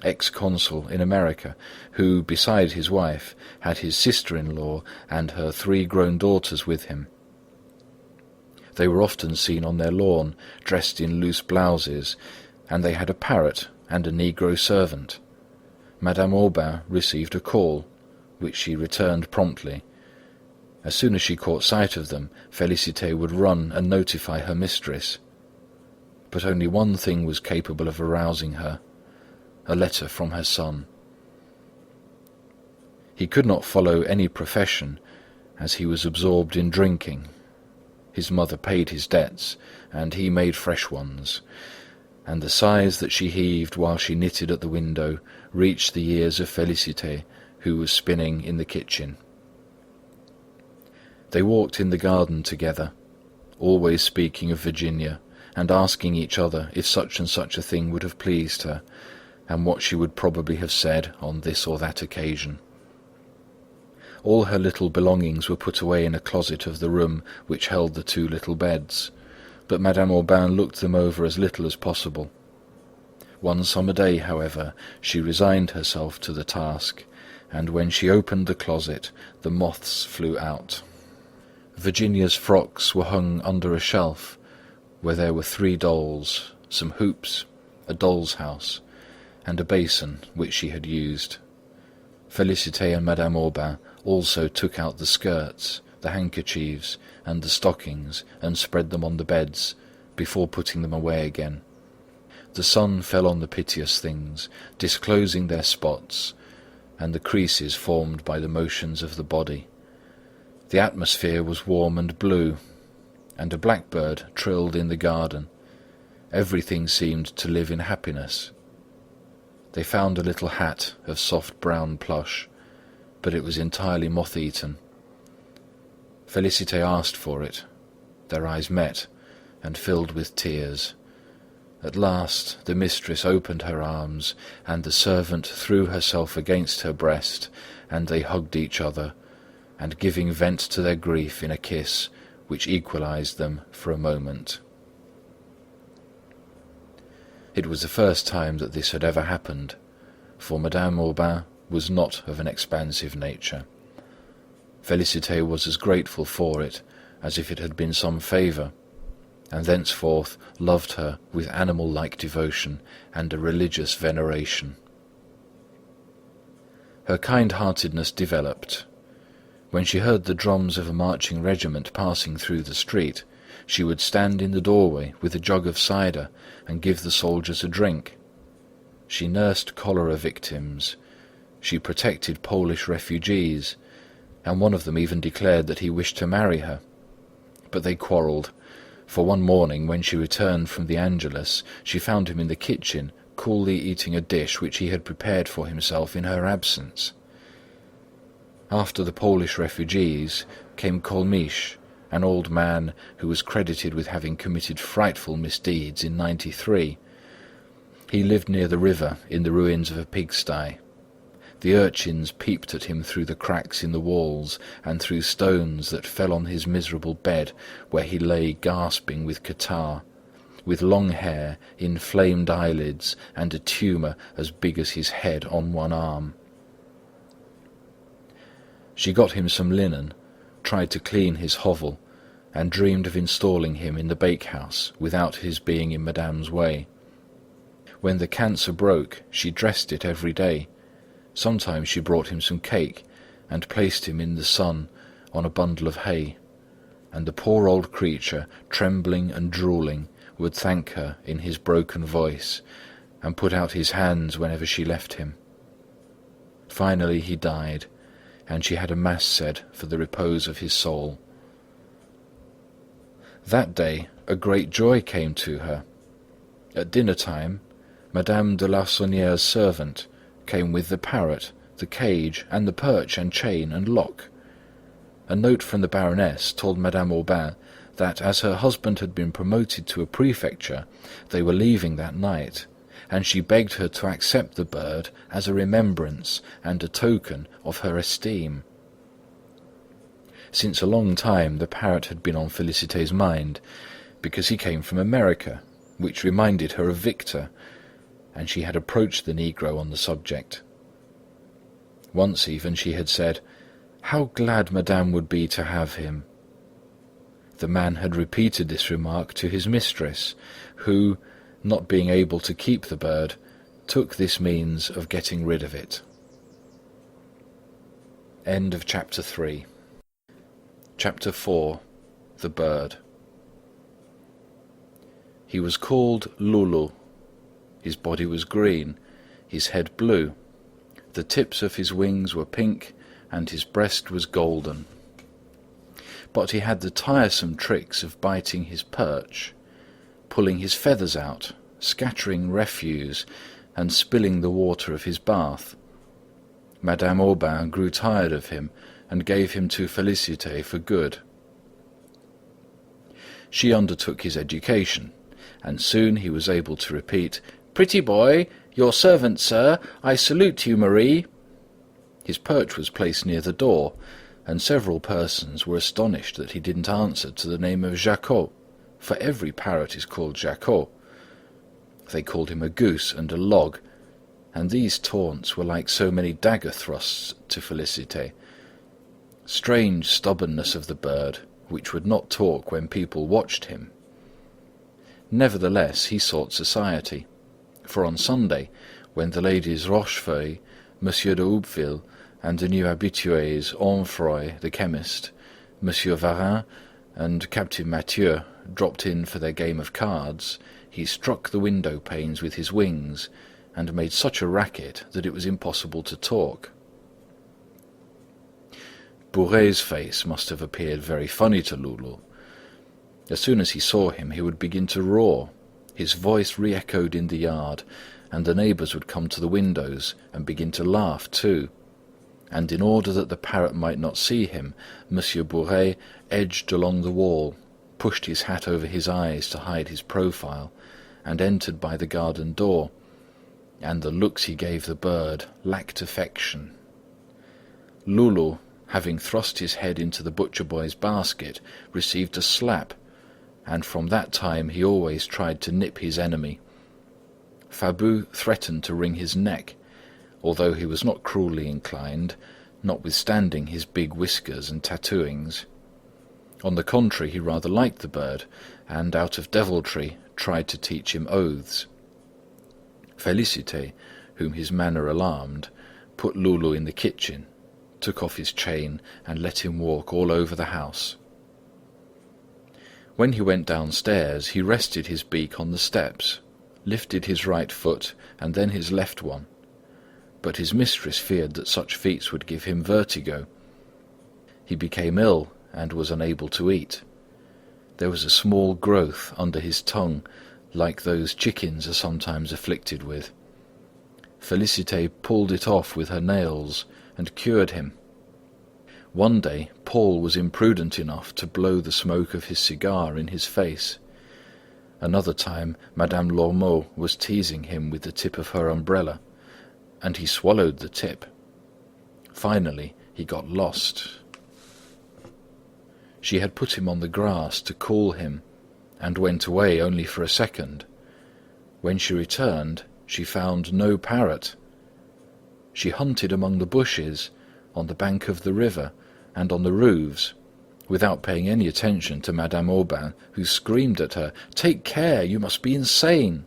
ex-consul in America, who, beside his wife, had his sister-in-law and her 3 grown daughters with him. They were often seen on their lawn, dressed in loose blouses, and they had a parrot and a negro servant. Madame Aubin received a call, which she returned promptly. As soon as she caught sight of them, Félicité would run and notify her mistress. But only one thing was capable of arousing her: a letter from her son. He could not follow any profession, as he was absorbed in drinking. His mother paid his debts, and he made fresh ones, and the sighs that she heaved while she knitted at the window reached the ears of Félicité, who was spinning in the kitchen. They walked in the garden together, always speaking of Virginia, and asking each other if such and such a thing would have pleased her, and what she would probably have said on this or that occasion. All her little belongings were put away in a closet of the room which held the two little beds, but Madame Aubain looked them over as little as possible. One summer day, however, she resigned herself to the task, and when she opened the closet, the moths flew out. Virginia's frocks were hung under a shelf, where there were 3 dolls, some hoops, a doll's house, and a basin which she had used. Félicité and Madame Aubain also took out the skirts, the handkerchiefs, and the stockings, and spread them on the beds, before putting them away again. The sun fell on the piteous things, disclosing their spots, and the creases formed by the motions of the body. The atmosphere was warm and blue, and a blackbird trilled in the garden. Everything seemed to live in happiness. They found a little hat of soft brown plush, but it was entirely moth-eaten. Félicité asked for it. Their eyes met, and filled with tears. At last the mistress opened her arms, and the servant threw herself against her breast, and they hugged each other, and giving vent to their grief in a kiss which equalized them for a moment. It was the first time that this had ever happened, for Madame Aubain was not of an expansive nature. Félicité was as grateful for it as if it had been some favour, and thenceforth loved her with animal-like devotion and a religious veneration. Her kind-heartedness developed. When she heard the drums of a marching regiment passing through the street, she would stand in the doorway with a jug of cider and give the soldiers a drink. She nursed cholera victims. She protected Polish refugees, and one of them even declared that he wished to marry her. But they quarrelled, for one morning when she returned from the Angelus, she found him in the kitchen, coolly eating a dish which he had prepared for himself in her absence. After the Polish refugees came Kolmish, an old man who was credited with having committed frightful misdeeds in '93. He lived near the river in the ruins of a pigsty. The urchins peeped at him through the cracks in the walls and through stones that fell on his miserable bed, where he lay gasping with catarrh, with long hair, inflamed eyelids, and a tumour as big as his head on one arm. She got him some linen, tried to clean his hovel, and dreamed of installing him in the bakehouse without his being in Madame's way. When the cancer broke, she dressed it every day. Sometimes she brought him some cake and placed him in the sun on a bundle of hay, and the poor old creature, trembling and drooling, would thank her in his broken voice and put out his hands whenever she left him. Finally he died, and she had a mass said for the repose of his soul. That day a great joy came to her. At dinner-time, Madame de Larsonnière's servant came with the parrot, the cage, and the perch and chain and lock. A note from the Baroness told Madame Aubain that as her husband had been promoted to a prefecture, they were leaving that night, and she begged her to accept the bird as a remembrance and a token of her esteem. Since a long time the parrot had been on Félicité's mind, because he came from America, which reminded her of Victor, and she had approached the negro on the subject. Once even she had said, "How glad Madame would be to have him." The man had repeated this remark to his mistress, who, not being able to keep the bird, took this means of getting rid of it. End of Chapter 3. Chapter 4. The Bird. He was called Lulu. His body was green, his head blue, the tips of his wings were pink, and his breast was golden. But he had the tiresome tricks of biting his perch, pulling his feathers out, scattering refuse, and spilling the water of his bath. Madame Aubain grew tired of him and gave him to Félicité for good. She undertook his education, and soon he was able to repeat, "Pretty boy, your servant, sir, I salute you, Marie." His perch was placed near the door, and several persons were astonished that he didn't answer to the name of Jacot, for every parrot is called Jacot. They called him a goose and a log, and these taunts were like so many dagger thrusts to Félicité. Strange stubbornness of the bird, which would not talk when people watched him. Nevertheless, he sought society, for on Sunday, when the ladies Rochefeuille, Monsieur de Houppeville, and the new habitués Onfroy, the chemist, Monsieur Varin, and Captain Mathieu dropped in for their game of cards, he struck the window panes with his wings, and made such a racket that it was impossible to talk. Bouret's face must have appeared very funny to Loulou. As soon as he saw him, he would begin to roar. His voice re-echoed in the yard, and the neighbours would come to the windows and begin to laugh too. And in order that the parrot might not see him, Monsieur Bouret edged along the wall, pushed his hat over his eyes to hide his profile, and entered by the garden door, and the looks he gave the bird lacked affection. Loulou, having thrust his head into the butcher boy's basket, received a slap, and from that time he always tried to nip his enemy. Fabu threatened to wring his neck, although he was not cruelly inclined, notwithstanding his big whiskers and tattooings. On the contrary, he rather liked the bird, and out of deviltry tried to teach him oaths. Félicité, whom his manner alarmed, put Loulou in the kitchen, took off his chain, and let him walk all over the house. When he went downstairs, he rested his beak on the steps, lifted his right foot, and then his left one. But his mistress feared that such feats would give him vertigo. He became ill and was unable to eat. There was a small growth under his tongue, like those chickens are sometimes afflicted with. Félicité pulled it off with her nails and cured him. One day Paul was imprudent enough to blow the smoke of his cigar in his face. Another time Madame Lormeau was teasing him with the tip of her umbrella, and he swallowed the tip. Finally he got lost. She had put him on the grass to cool him, and went away only for a second. When she returned, she found no parrot. She hunted among the bushes, on the bank of the river, and on the roofs, without paying any attention to Madame Aubain, who screamed at her, "Take care, you must be insane!"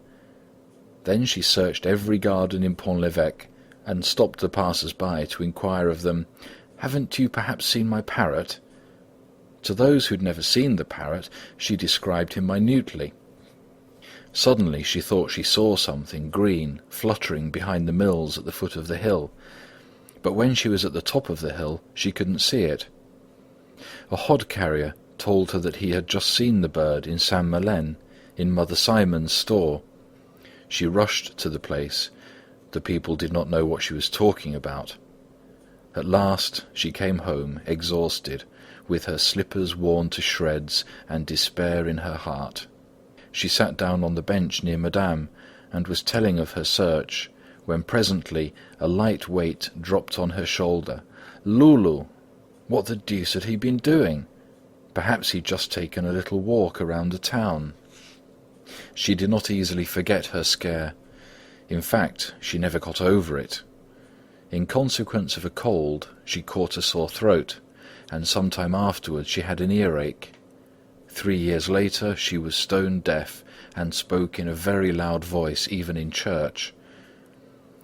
Then she searched every garden in Pont-l'Évêque, and stopped the passers-by to inquire of them, "Haven't you perhaps seen my parrot?" To those who had never seen the parrot, she described him minutely. Suddenly she thought she saw something green fluttering behind the mills at the foot of the hill, but when she was at the top of the hill, she couldn't see it. A hod-carrier told her that he had just seen the bird in Saint-Melaine, in Mother Simon's store. She rushed to the place. The people did not know what she was talking about. At last she came home, exhausted, with her slippers worn to shreds and despair in her heart. She sat down on the bench near Madame, and was telling of her search, when presently a light weight dropped on her shoulder. Loulou! What the deuce had he been doing? Perhaps he'd just taken a little walk around the town. She did not easily forget her scare. In fact, she never got over it. In consequence of a cold, she caught a sore throat, and some time afterwards she had an earache. 3 years later she was stone deaf, and spoke in a very loud voice even in church.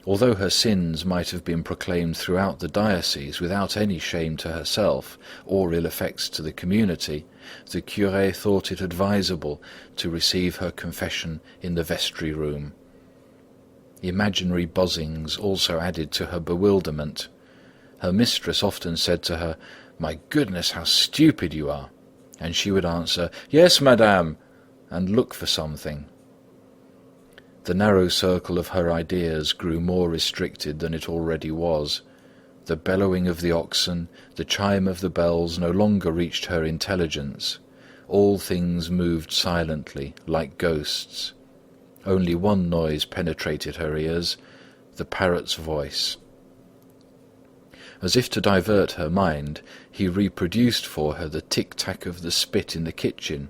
Although her sins might have been proclaimed throughout the diocese without any shame to herself or ill effects to the community, the curé thought it advisable to receive her confession in the vestry room. Imaginary buzzings also added to her bewilderment. Her mistress often said to her, "My goodness, how stupid you are!" and she would answer, "Yes, madame," and look for something. The narrow circle of her ideas grew more restricted than it already was. The bellowing of the oxen, the chime of the bells no longer reached her intelligence. All things moved silently, like ghosts. Only one noise penetrated her ears, the parrot's voice. As if to divert her mind, he reproduced for her the tic-tac of the spit in the kitchen,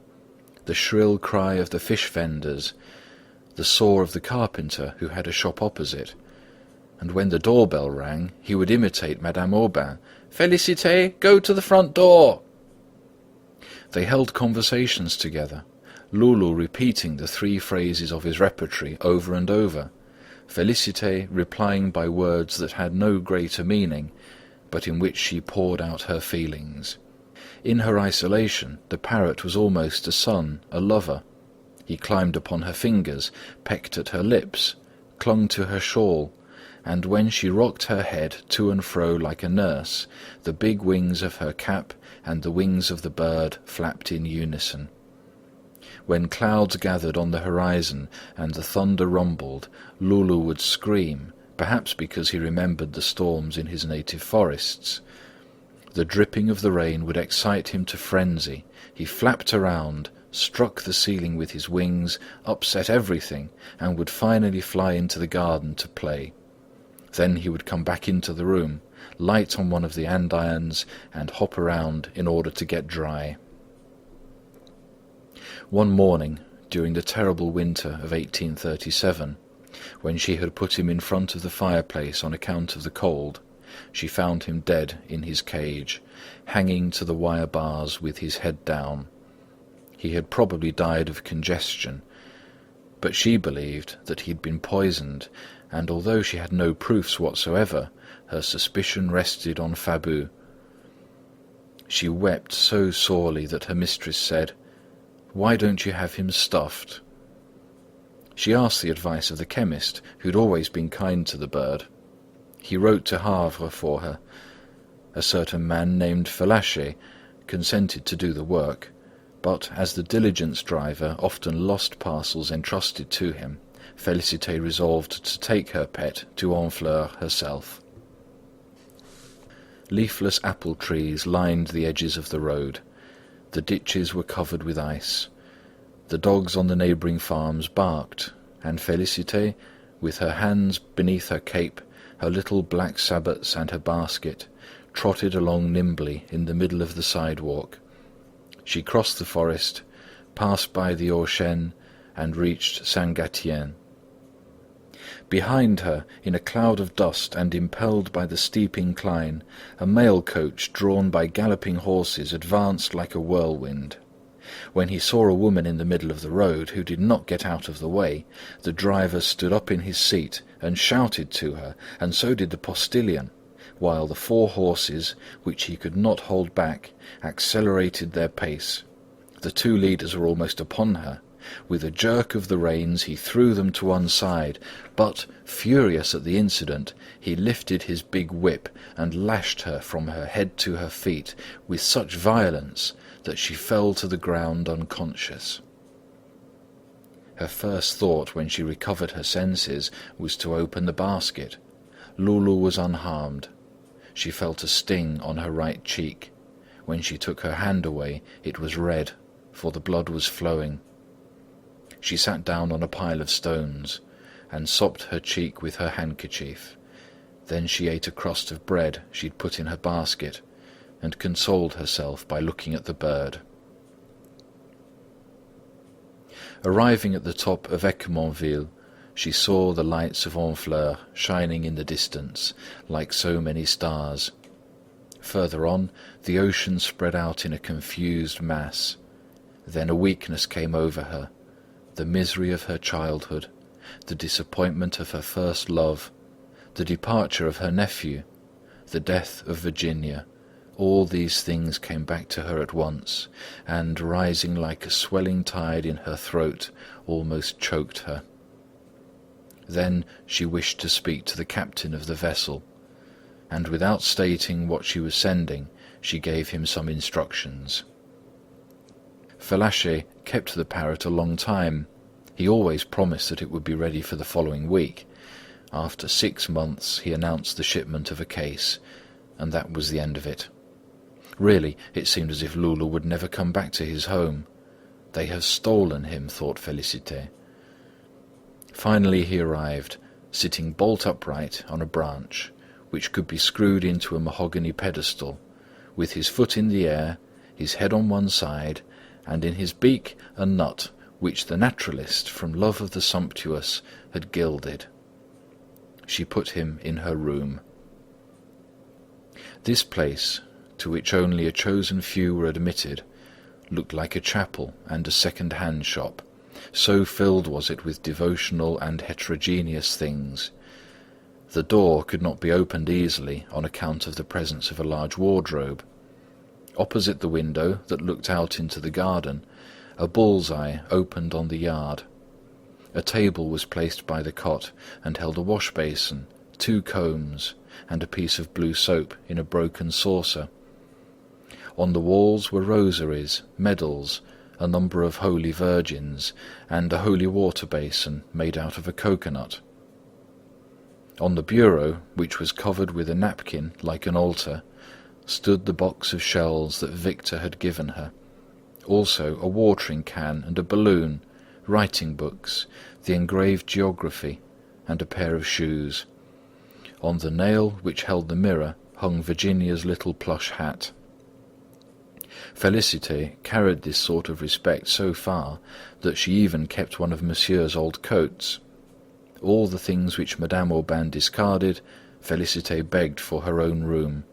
the shrill cry of the fish vendors, the saw of the carpenter who had a shop opposite. And when the doorbell rang, he would imitate Madame Aubain. "Félicité, go to the front door!" They held conversations together, Loulou repeating the 3 phrases of his repertory over and over, Félicité replying by words that had no greater meaning, but in which she poured out her feelings. In her isolation, the parrot was almost a son, a lover. He climbed upon her fingers, pecked at her lips, clung to her shawl, and when she rocked her head to and fro like a nurse, the big wings of her cap and the wings of the bird flapped in unison. When clouds gathered on the horizon and the thunder rumbled, Loulou would scream, perhaps because he remembered the storms in his native forests. The dripping of the rain would excite him to frenzy. He flapped around, struck the ceiling with his wings, upset everything, and would finally fly into the garden to play. Then he would come back into the room, light on one of the andirons, and hop around in order to get dry. One morning, during the terrible winter of 1837, when she had put him in front of the fireplace on account of the cold, she found him dead in his cage, hanging to the wire bars with his head down. He had probably died of congestion, but she believed that he had been poisoned, and although she had no proofs whatsoever, her suspicion rested on Fabu. She wept so sorely that her mistress said, "Why don't you have him stuffed?" She asked the advice of the chemist, who had always been kind to the bird. He wrote to Havre for her. A certain man named Flaubert consented to do the work, but as the diligence driver often lost parcels entrusted to him, Félicité resolved to take her pet to Honfleur herself. Leafless apple trees lined the edges of the road. The ditches were covered with ice. The dogs on the neighbouring farms barked, and Félicité, with her hands beneath her cape, her little black sabots and her basket, trotted along nimbly in the middle of the sidewalk. She crossed the forest, passed by the Aux Chênes, and reached Saint-Gatien. Behind her, in a cloud of dust and impelled by the steep incline, a mail coach drawn by galloping horses advanced like a whirlwind. When he saw a woman in the middle of the road who did not get out of the way, the driver stood up in his seat and shouted to her, and so did the postilion, while the 4 horses, which he could not hold back, accelerated their pace. The 2 leaders were almost upon her. With a jerk of the reins he threw them to one side, but, furious at the incident, he lifted his big whip and lashed her from her head to her feet with such violence that she fell to the ground unconscious. Her first thought when she recovered her senses was to open the basket. Loulou was unharmed. She felt a sting on her right cheek. When she took her hand away, it was red, for the blood was flowing. She sat down on a pile of stones and sopped her cheek with her handkerchief. Then she ate a crust of bread she'd put in her basket and consoled herself by looking at the bird. Arriving at the top of Écumonville, she saw the lights of Honfleur shining in the distance like so many stars. Further on, the ocean spread out in a confused mass. Then a weakness came over her, the misery of her childhood, the disappointment of her first love, the departure of her nephew, the death of Virginia. All these things came back to her at once, and, rising like a swelling tide in her throat, almost choked her. Then she wished to speak to the captain of the vessel, and without stating what she was sending, she gave him some instructions. Flaubert kept the parrot a long time. He always promised that it would be ready for the following week. After 6 months he announced the shipment of a case, and that was the end of it. Really, it seemed as if Loulou would never come back to his home. They have stolen him, thought Félicité. Finally he arrived, sitting bolt upright on a branch, which could be screwed into a mahogany pedestal, with his foot in the air, his head on one side, and in his beak a nut which the naturalist, from love of the sumptuous, had gilded. She put him in her room. This place, to which only a chosen few were admitted, looked like a chapel and a second-hand shop, so filled was it with devotional and heterogeneous things. The door could not be opened easily on account of the presence of a large wardrobe. Opposite the window that looked out into the garden, a bull's-eye opened on the yard. A table was placed by the cot and held a wash-basin, 2 combs, and a piece of blue soap in a broken saucer. On the walls were rosaries, medals, a number of holy virgins, and a holy water basin made out of a coconut. On the bureau, which was covered with a napkin like an altar, stood the box of shells that Victor had given her, also a watering can and a balloon, writing books, the engraved geography, and a pair of shoes. On the nail which held the mirror hung Virginia's little plush hat. Félicité carried this sort of respect so far that she even kept one of Monsieur's old coats. All the things which Madame Aubain discarded, Félicité begged for her own room.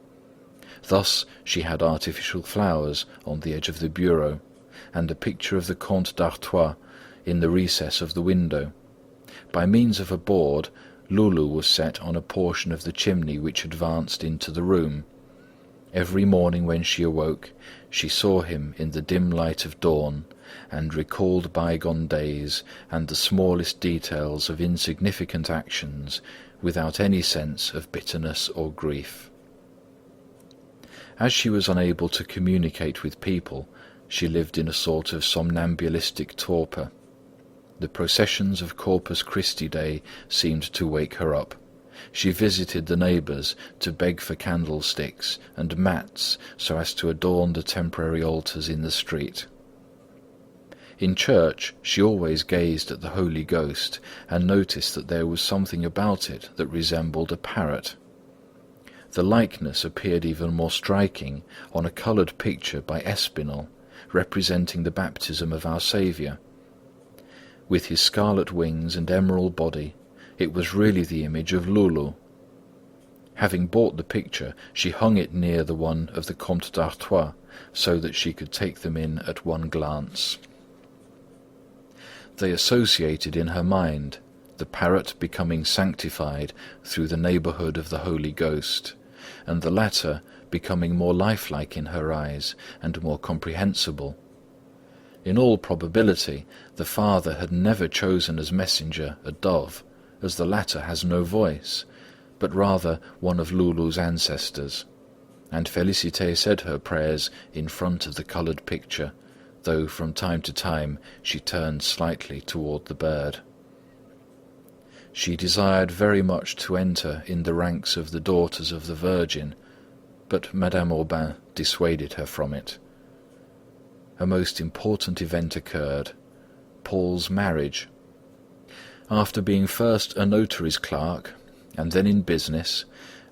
Thus she had artificial flowers on the edge of the bureau, and a picture of the Comte d'Artois in the recess of the window. By means of a board, Loulou was set on a portion of the chimney which advanced into the room. Every morning when she awoke, she saw him in the dim light of dawn, and recalled bygone days and the smallest details of insignificant actions without any sense of bitterness or grief. As she was unable to communicate with people, she lived in a sort of somnambulistic torpor. The processions of Corpus Christi Day seemed to wake her up. She visited the neighbours to beg for candlesticks and mats so as to adorn the temporary altars in the street. In church she always gazed at the Holy Ghost and noticed that there was something about it that resembled a parrot. The likeness appeared even more striking on a coloured picture by Espinal, representing the baptism of our Saviour. With his scarlet wings and emerald body, it was really the image of Loulou. Having bought the picture, she hung it near the one of the Comte d'Artois, so that she could take them in at one glance. They associated in her mind, the parrot becoming sanctified through the neighbourhood of the Holy Ghost, and the latter becoming more lifelike in her eyes and more comprehensible. In all probability, the Father had never chosen as messenger a dove, as the latter has no voice, but rather one of Loulou's ancestors, and Félicité said her prayers in front of the coloured picture, though from time to time she turned slightly toward the bird. She desired very much to enter in the ranks of the Daughters of the Virgin, but Madame Aubain dissuaded her from it. A most important event occurred, Paul's marriage. After being first a notary's clerk, and then in business,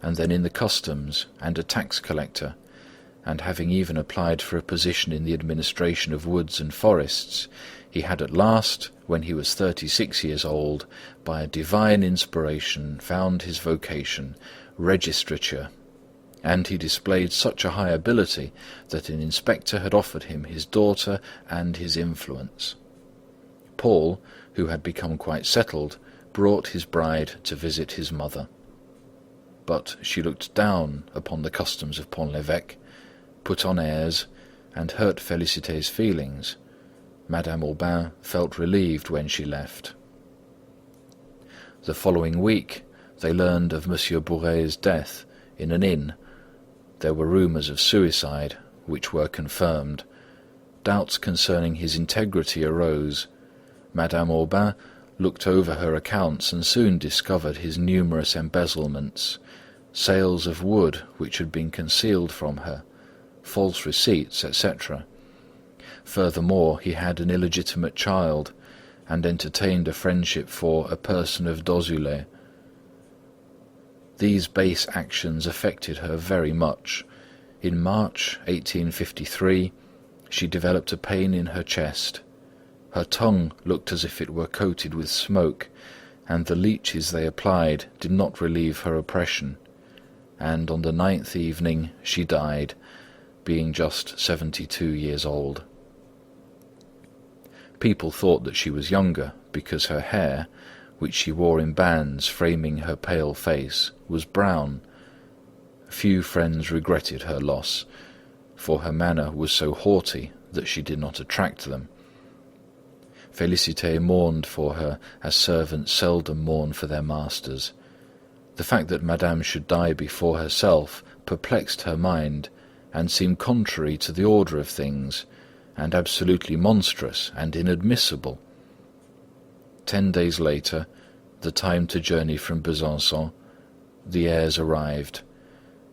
and then in the customs and a tax collector, and having even applied for a position in the administration of woods and forests, he had at last, when he was 36 years old, by a divine inspiration found his vocation, registrature, and he displayed such a high ability that an inspector had offered him his daughter and his influence. Paul, who had become quite settled, brought his bride to visit his mother. But she looked down upon the customs of Pont-l'Évêque, put on airs, and hurt Félicité's feelings. Madame Aubain felt relieved when she left. The following week they learned of Monsieur Bouret's death in an inn. There were rumours of suicide, which were confirmed. Doubts concerning his integrity arose. Madame Aubain looked over her accounts and soon discovered his numerous embezzlements. sales of wood which had been concealed from her, false receipts, etc. Furthermore, he had an illegitimate child, and entertained a friendship for a person of Dozulé. These base actions affected her very much. In March 1853, she developed a pain in her chest. Her tongue looked as if it were coated with smoke, and the leeches they applied did not relieve her oppression, and on the 9th evening she died, being just 72 years old. People thought that she was younger, because her hair, which she wore in bands framing her pale face, was brown. Few friends regretted her loss, for her manner was so haughty that she did not attract them. Félicité mourned for her as servants seldom mourn for their masters. The fact that Madame should die before herself perplexed her mind, and seemed contrary to the order of things, and absolutely monstrous and inadmissible. 10 days later, the time to journey from Besançon, the heirs arrived.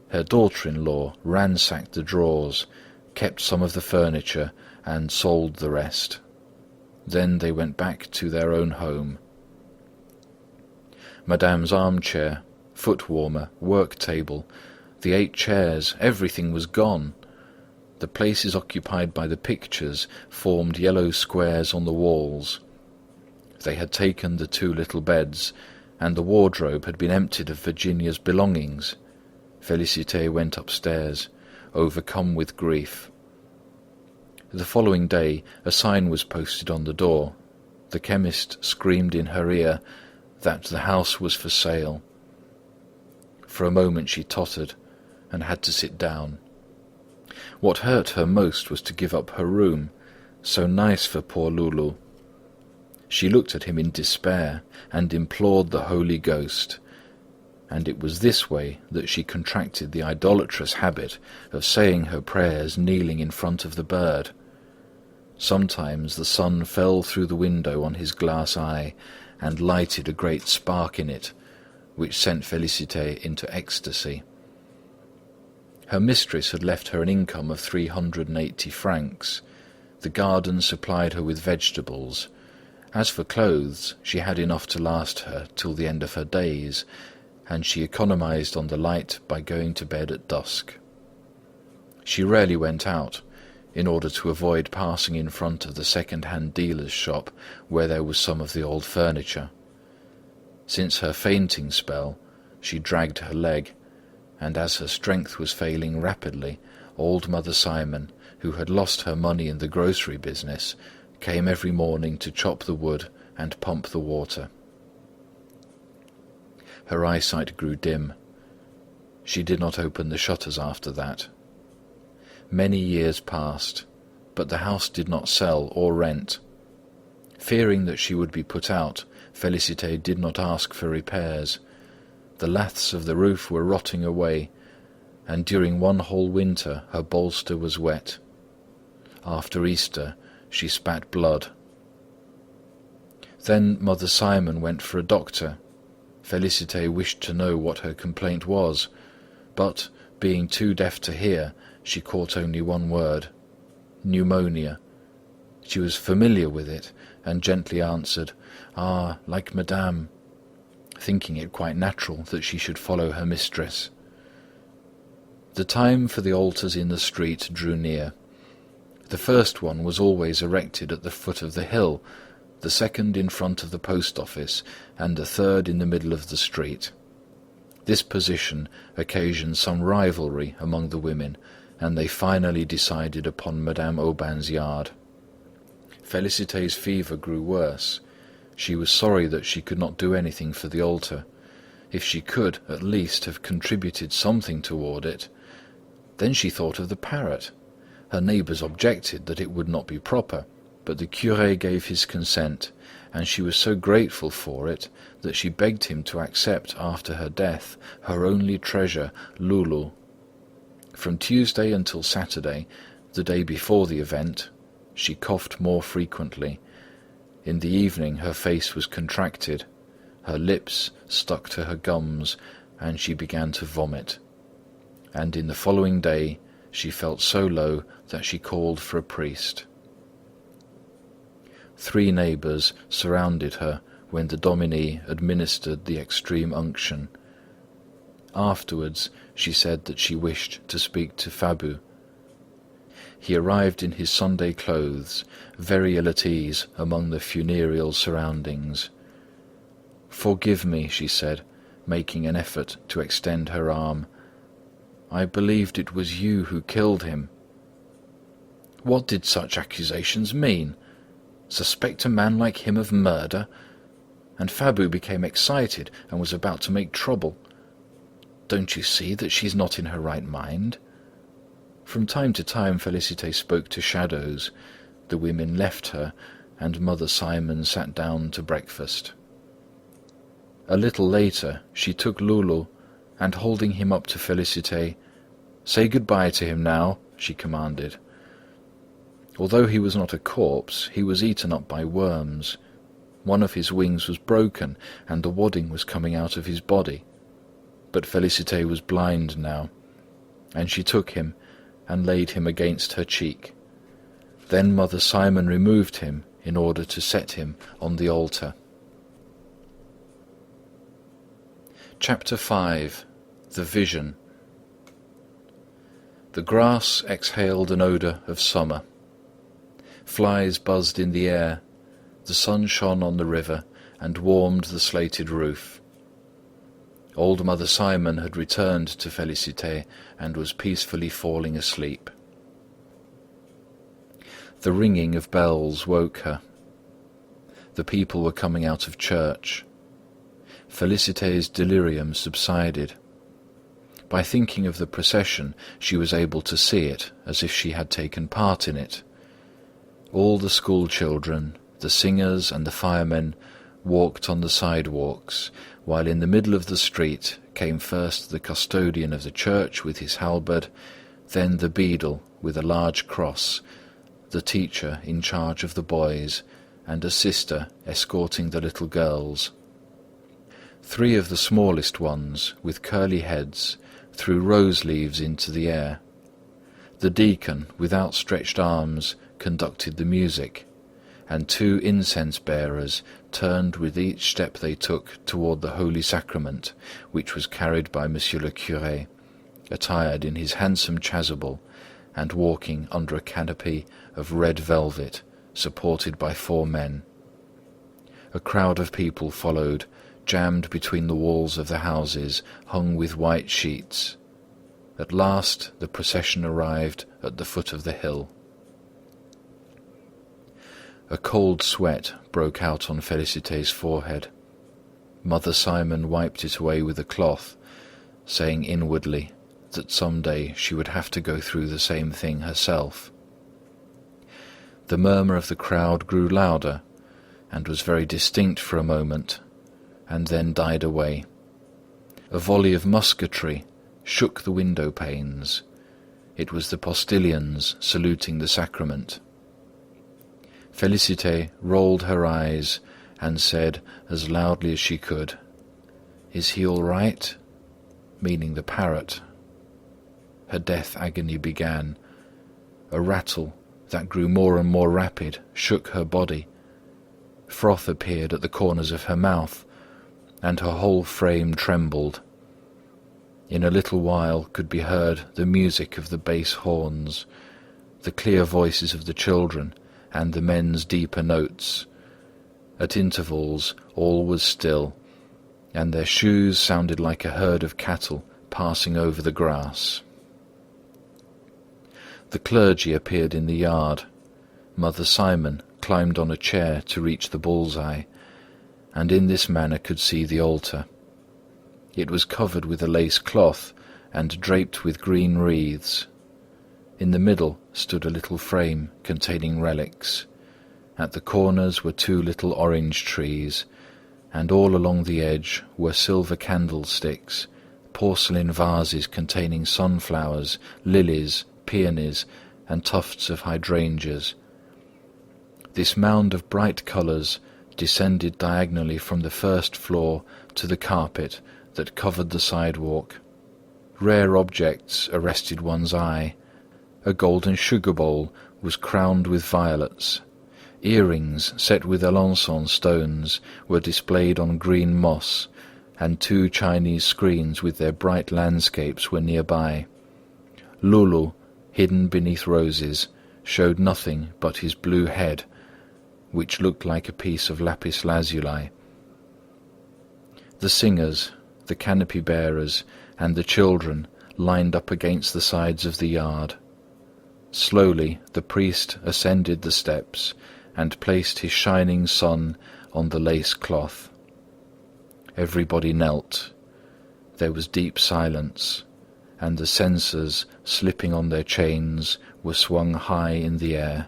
Her daughter-in-law ransacked the drawers, kept some of the furniture, and sold the rest. Then they went back to their own home. Madame's armchair, foot-warmer, work-table, the 8 chairs, everything was gone. The places occupied by the pictures formed yellow squares on the walls. They had taken the 2 little beds, and the wardrobe had been emptied of Virginia's belongings. Félicité went upstairs, overcome with grief. The following day a sign was posted on the door. The chemist screamed in her ear that the house was for sale. For a moment she tottered, and had to sit down. What hurt her most was to give up her room, so nice for poor Loulou. She looked at him in despair, and implored the Holy Ghost, and it was this way that she contracted the idolatrous habit of saying her prayers kneeling in front of the bird. Sometimes the sun fell through the window on his glass eye, and lighted a great spark in it, which sent Félicité into ecstasy. Her mistress had left her an income of 380 francs. The garden supplied her with vegetables. As for clothes, she had enough to last her till the end of her days, and she economized on the light by going to bed at dusk. She rarely went out, in order to avoid passing in front of the second-hand dealer's shop where there was some of the old furniture. Since her fainting spell, she dragged her leg, and as her strength was failing rapidly, old Mother Simon, who had lost her money in the grocery business, came every morning to chop the wood and pump the water. Her eyesight grew dim. She did not open the shutters after that. Many years passed, but the house did not sell or rent. Fearing that she would be put out, Félicité did not ask for repairs. The laths of the roof were rotting away, and during one whole winter her bolster was wet. After Easter, she spat blood. Then Mother Simon went for a doctor. Félicité wished to know what her complaint was, but, being too deaf to hear, she caught only one word: pneumonia. She was familiar with it, and gently answered, "Ah, like Madame," thinking it quite natural that she should follow her mistress. The time for the altars in the street drew near. The first one was always erected at the foot of the hill, the second in front of the post office, and the third in the middle of the street. This position occasioned some rivalry among the women, and they finally decided upon Madame Aubin's yard. Félicité's fever grew worse. She was sorry that she could not do anything for the altar. If she could, at least, have contributed something toward it. Then she thought of the parrot. Her neighbours objected that it would not be proper, but the curé gave his consent, and she was so grateful for it that she begged him to accept after her death her only treasure, Loulou. From Tuesday until Saturday, the day before the event, she coughed more frequently. In the evening her face was contracted, her lips stuck to her gums, and she began to vomit. And in the following day she felt so low that she called for a priest. 3 neighbours surrounded her when the Dominie administered the extreme unction. Afterwards she said that she wished to speak to Fabu. He arrived in his Sunday clothes, very ill at ease among the funereal surroundings. "Forgive me," she said, making an effort to extend her arm. "I believed it was you who killed him." What did such accusations mean? Suspect a man like him of murder? And Fabu became excited and was about to make trouble. "Don't you see that she's not in her right mind?" From time to time Félicité spoke to shadows. The women left her, and Mother Simon sat down to breakfast. A little later she took Loulou, and holding him up to Félicité, "Say goodbye to him now," she commanded. Although he was not a corpse, he was eaten up by worms. One of his wings was broken, and the wadding was coming out of his body. But Félicité was blind now, and she took him and laid him against her cheek. Then Mother Simon removed him in order to set him on the altar. Chapter 5. The Vision. The grass exhaled an odour of summer. Flies buzzed in the air, the sun shone on the river and warmed the slated roof. Old Mother Simon had returned to Félicité and was peacefully falling asleep. The ringing of bells woke her. The people were coming out of church. Félicité's delirium subsided. By thinking of the procession, she was able to see it as if she had taken part in it. All the school children, the singers and the firemen walked on the sidewalks, while in the middle of the street came first the custodian of the church with his halberd, then the beadle with a large cross, the teacher in charge of the boys, and a sister escorting the little girls. 3 of the smallest ones, with curly heads, threw rose leaves into the air. The deacon, with outstretched arms, conducted the music, and 2 incense-bearers turned with each step they took toward the Holy Sacrament, which was carried by Monsieur le Curé, attired in his handsome chasuble, and walking under a canopy of red velvet, supported by 4 men. A crowd of people followed, jammed between the walls of the houses, hung with white sheets. At last the procession arrived at the foot of the hill. A cold sweat broke out on Félicité's forehead. Mother Simon wiped it away with a cloth, saying inwardly that some day she would have to go through the same thing herself. The murmur of the crowd grew louder and was very distinct for a moment, and then died away. A volley of musketry shook the window panes. It was the postilions saluting the sacrament. Félicité rolled her eyes and said as loudly as she could, "Is he all right?" meaning the parrot. Her death agony began. A rattle that grew more and more rapid shook her body. Froth appeared at the corners of her mouth, and her whole frame trembled. In a little while could be heard the music of the bass horns, the clear voices of the children, and the men's deeper notes. At intervals all was still, and their shoes sounded like a herd of cattle passing over the grass. The clergy appeared in the yard. Mother Simon climbed on a chair to reach the bull's-eye, and in this manner could see the altar. It was covered with a lace cloth and draped with green wreaths. In the middle stood a little frame containing relics. At the corners were 2 little orange trees, and all along the edge were silver candlesticks, porcelain vases containing sunflowers, lilies, peonies, and tufts of hydrangeas. This mound of bright colours descended diagonally from the first floor to the carpet that covered the sidewalk. Rare objects arrested one's eye. A golden sugar bowl was crowned with violets. Earrings set with Alençon stones were displayed on green moss, and 2 Chinese screens with their bright landscapes were nearby. Lulu, hidden beneath roses, showed nothing but his blue head, which looked like a piece of lapis lazuli. The singers, the canopy bearers, and the children lined up against the sides of the yard. Slowly the priest ascended the steps and placed his shining sun on the lace cloth. Everybody knelt. There was deep silence, and the censers, slipping on their chains, were swung high in the air.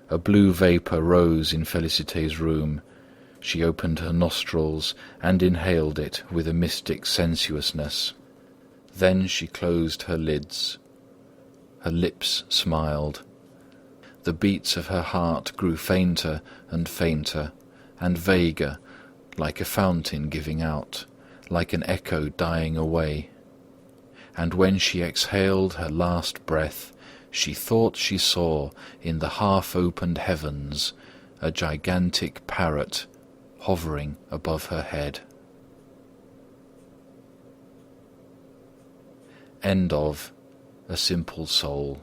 A blue vapour rose in Félicité's room. She opened her nostrils and inhaled it with a mystic sensuousness. Then she closed her lids. Her lips smiled. The beats of her heart grew fainter and fainter, and vaguer, like a fountain giving out, like an echo dying away. And when she exhaled her last breath, she thought she saw in the half-opened heavens a gigantic parrot hovering above her head. End of A Simple Soul.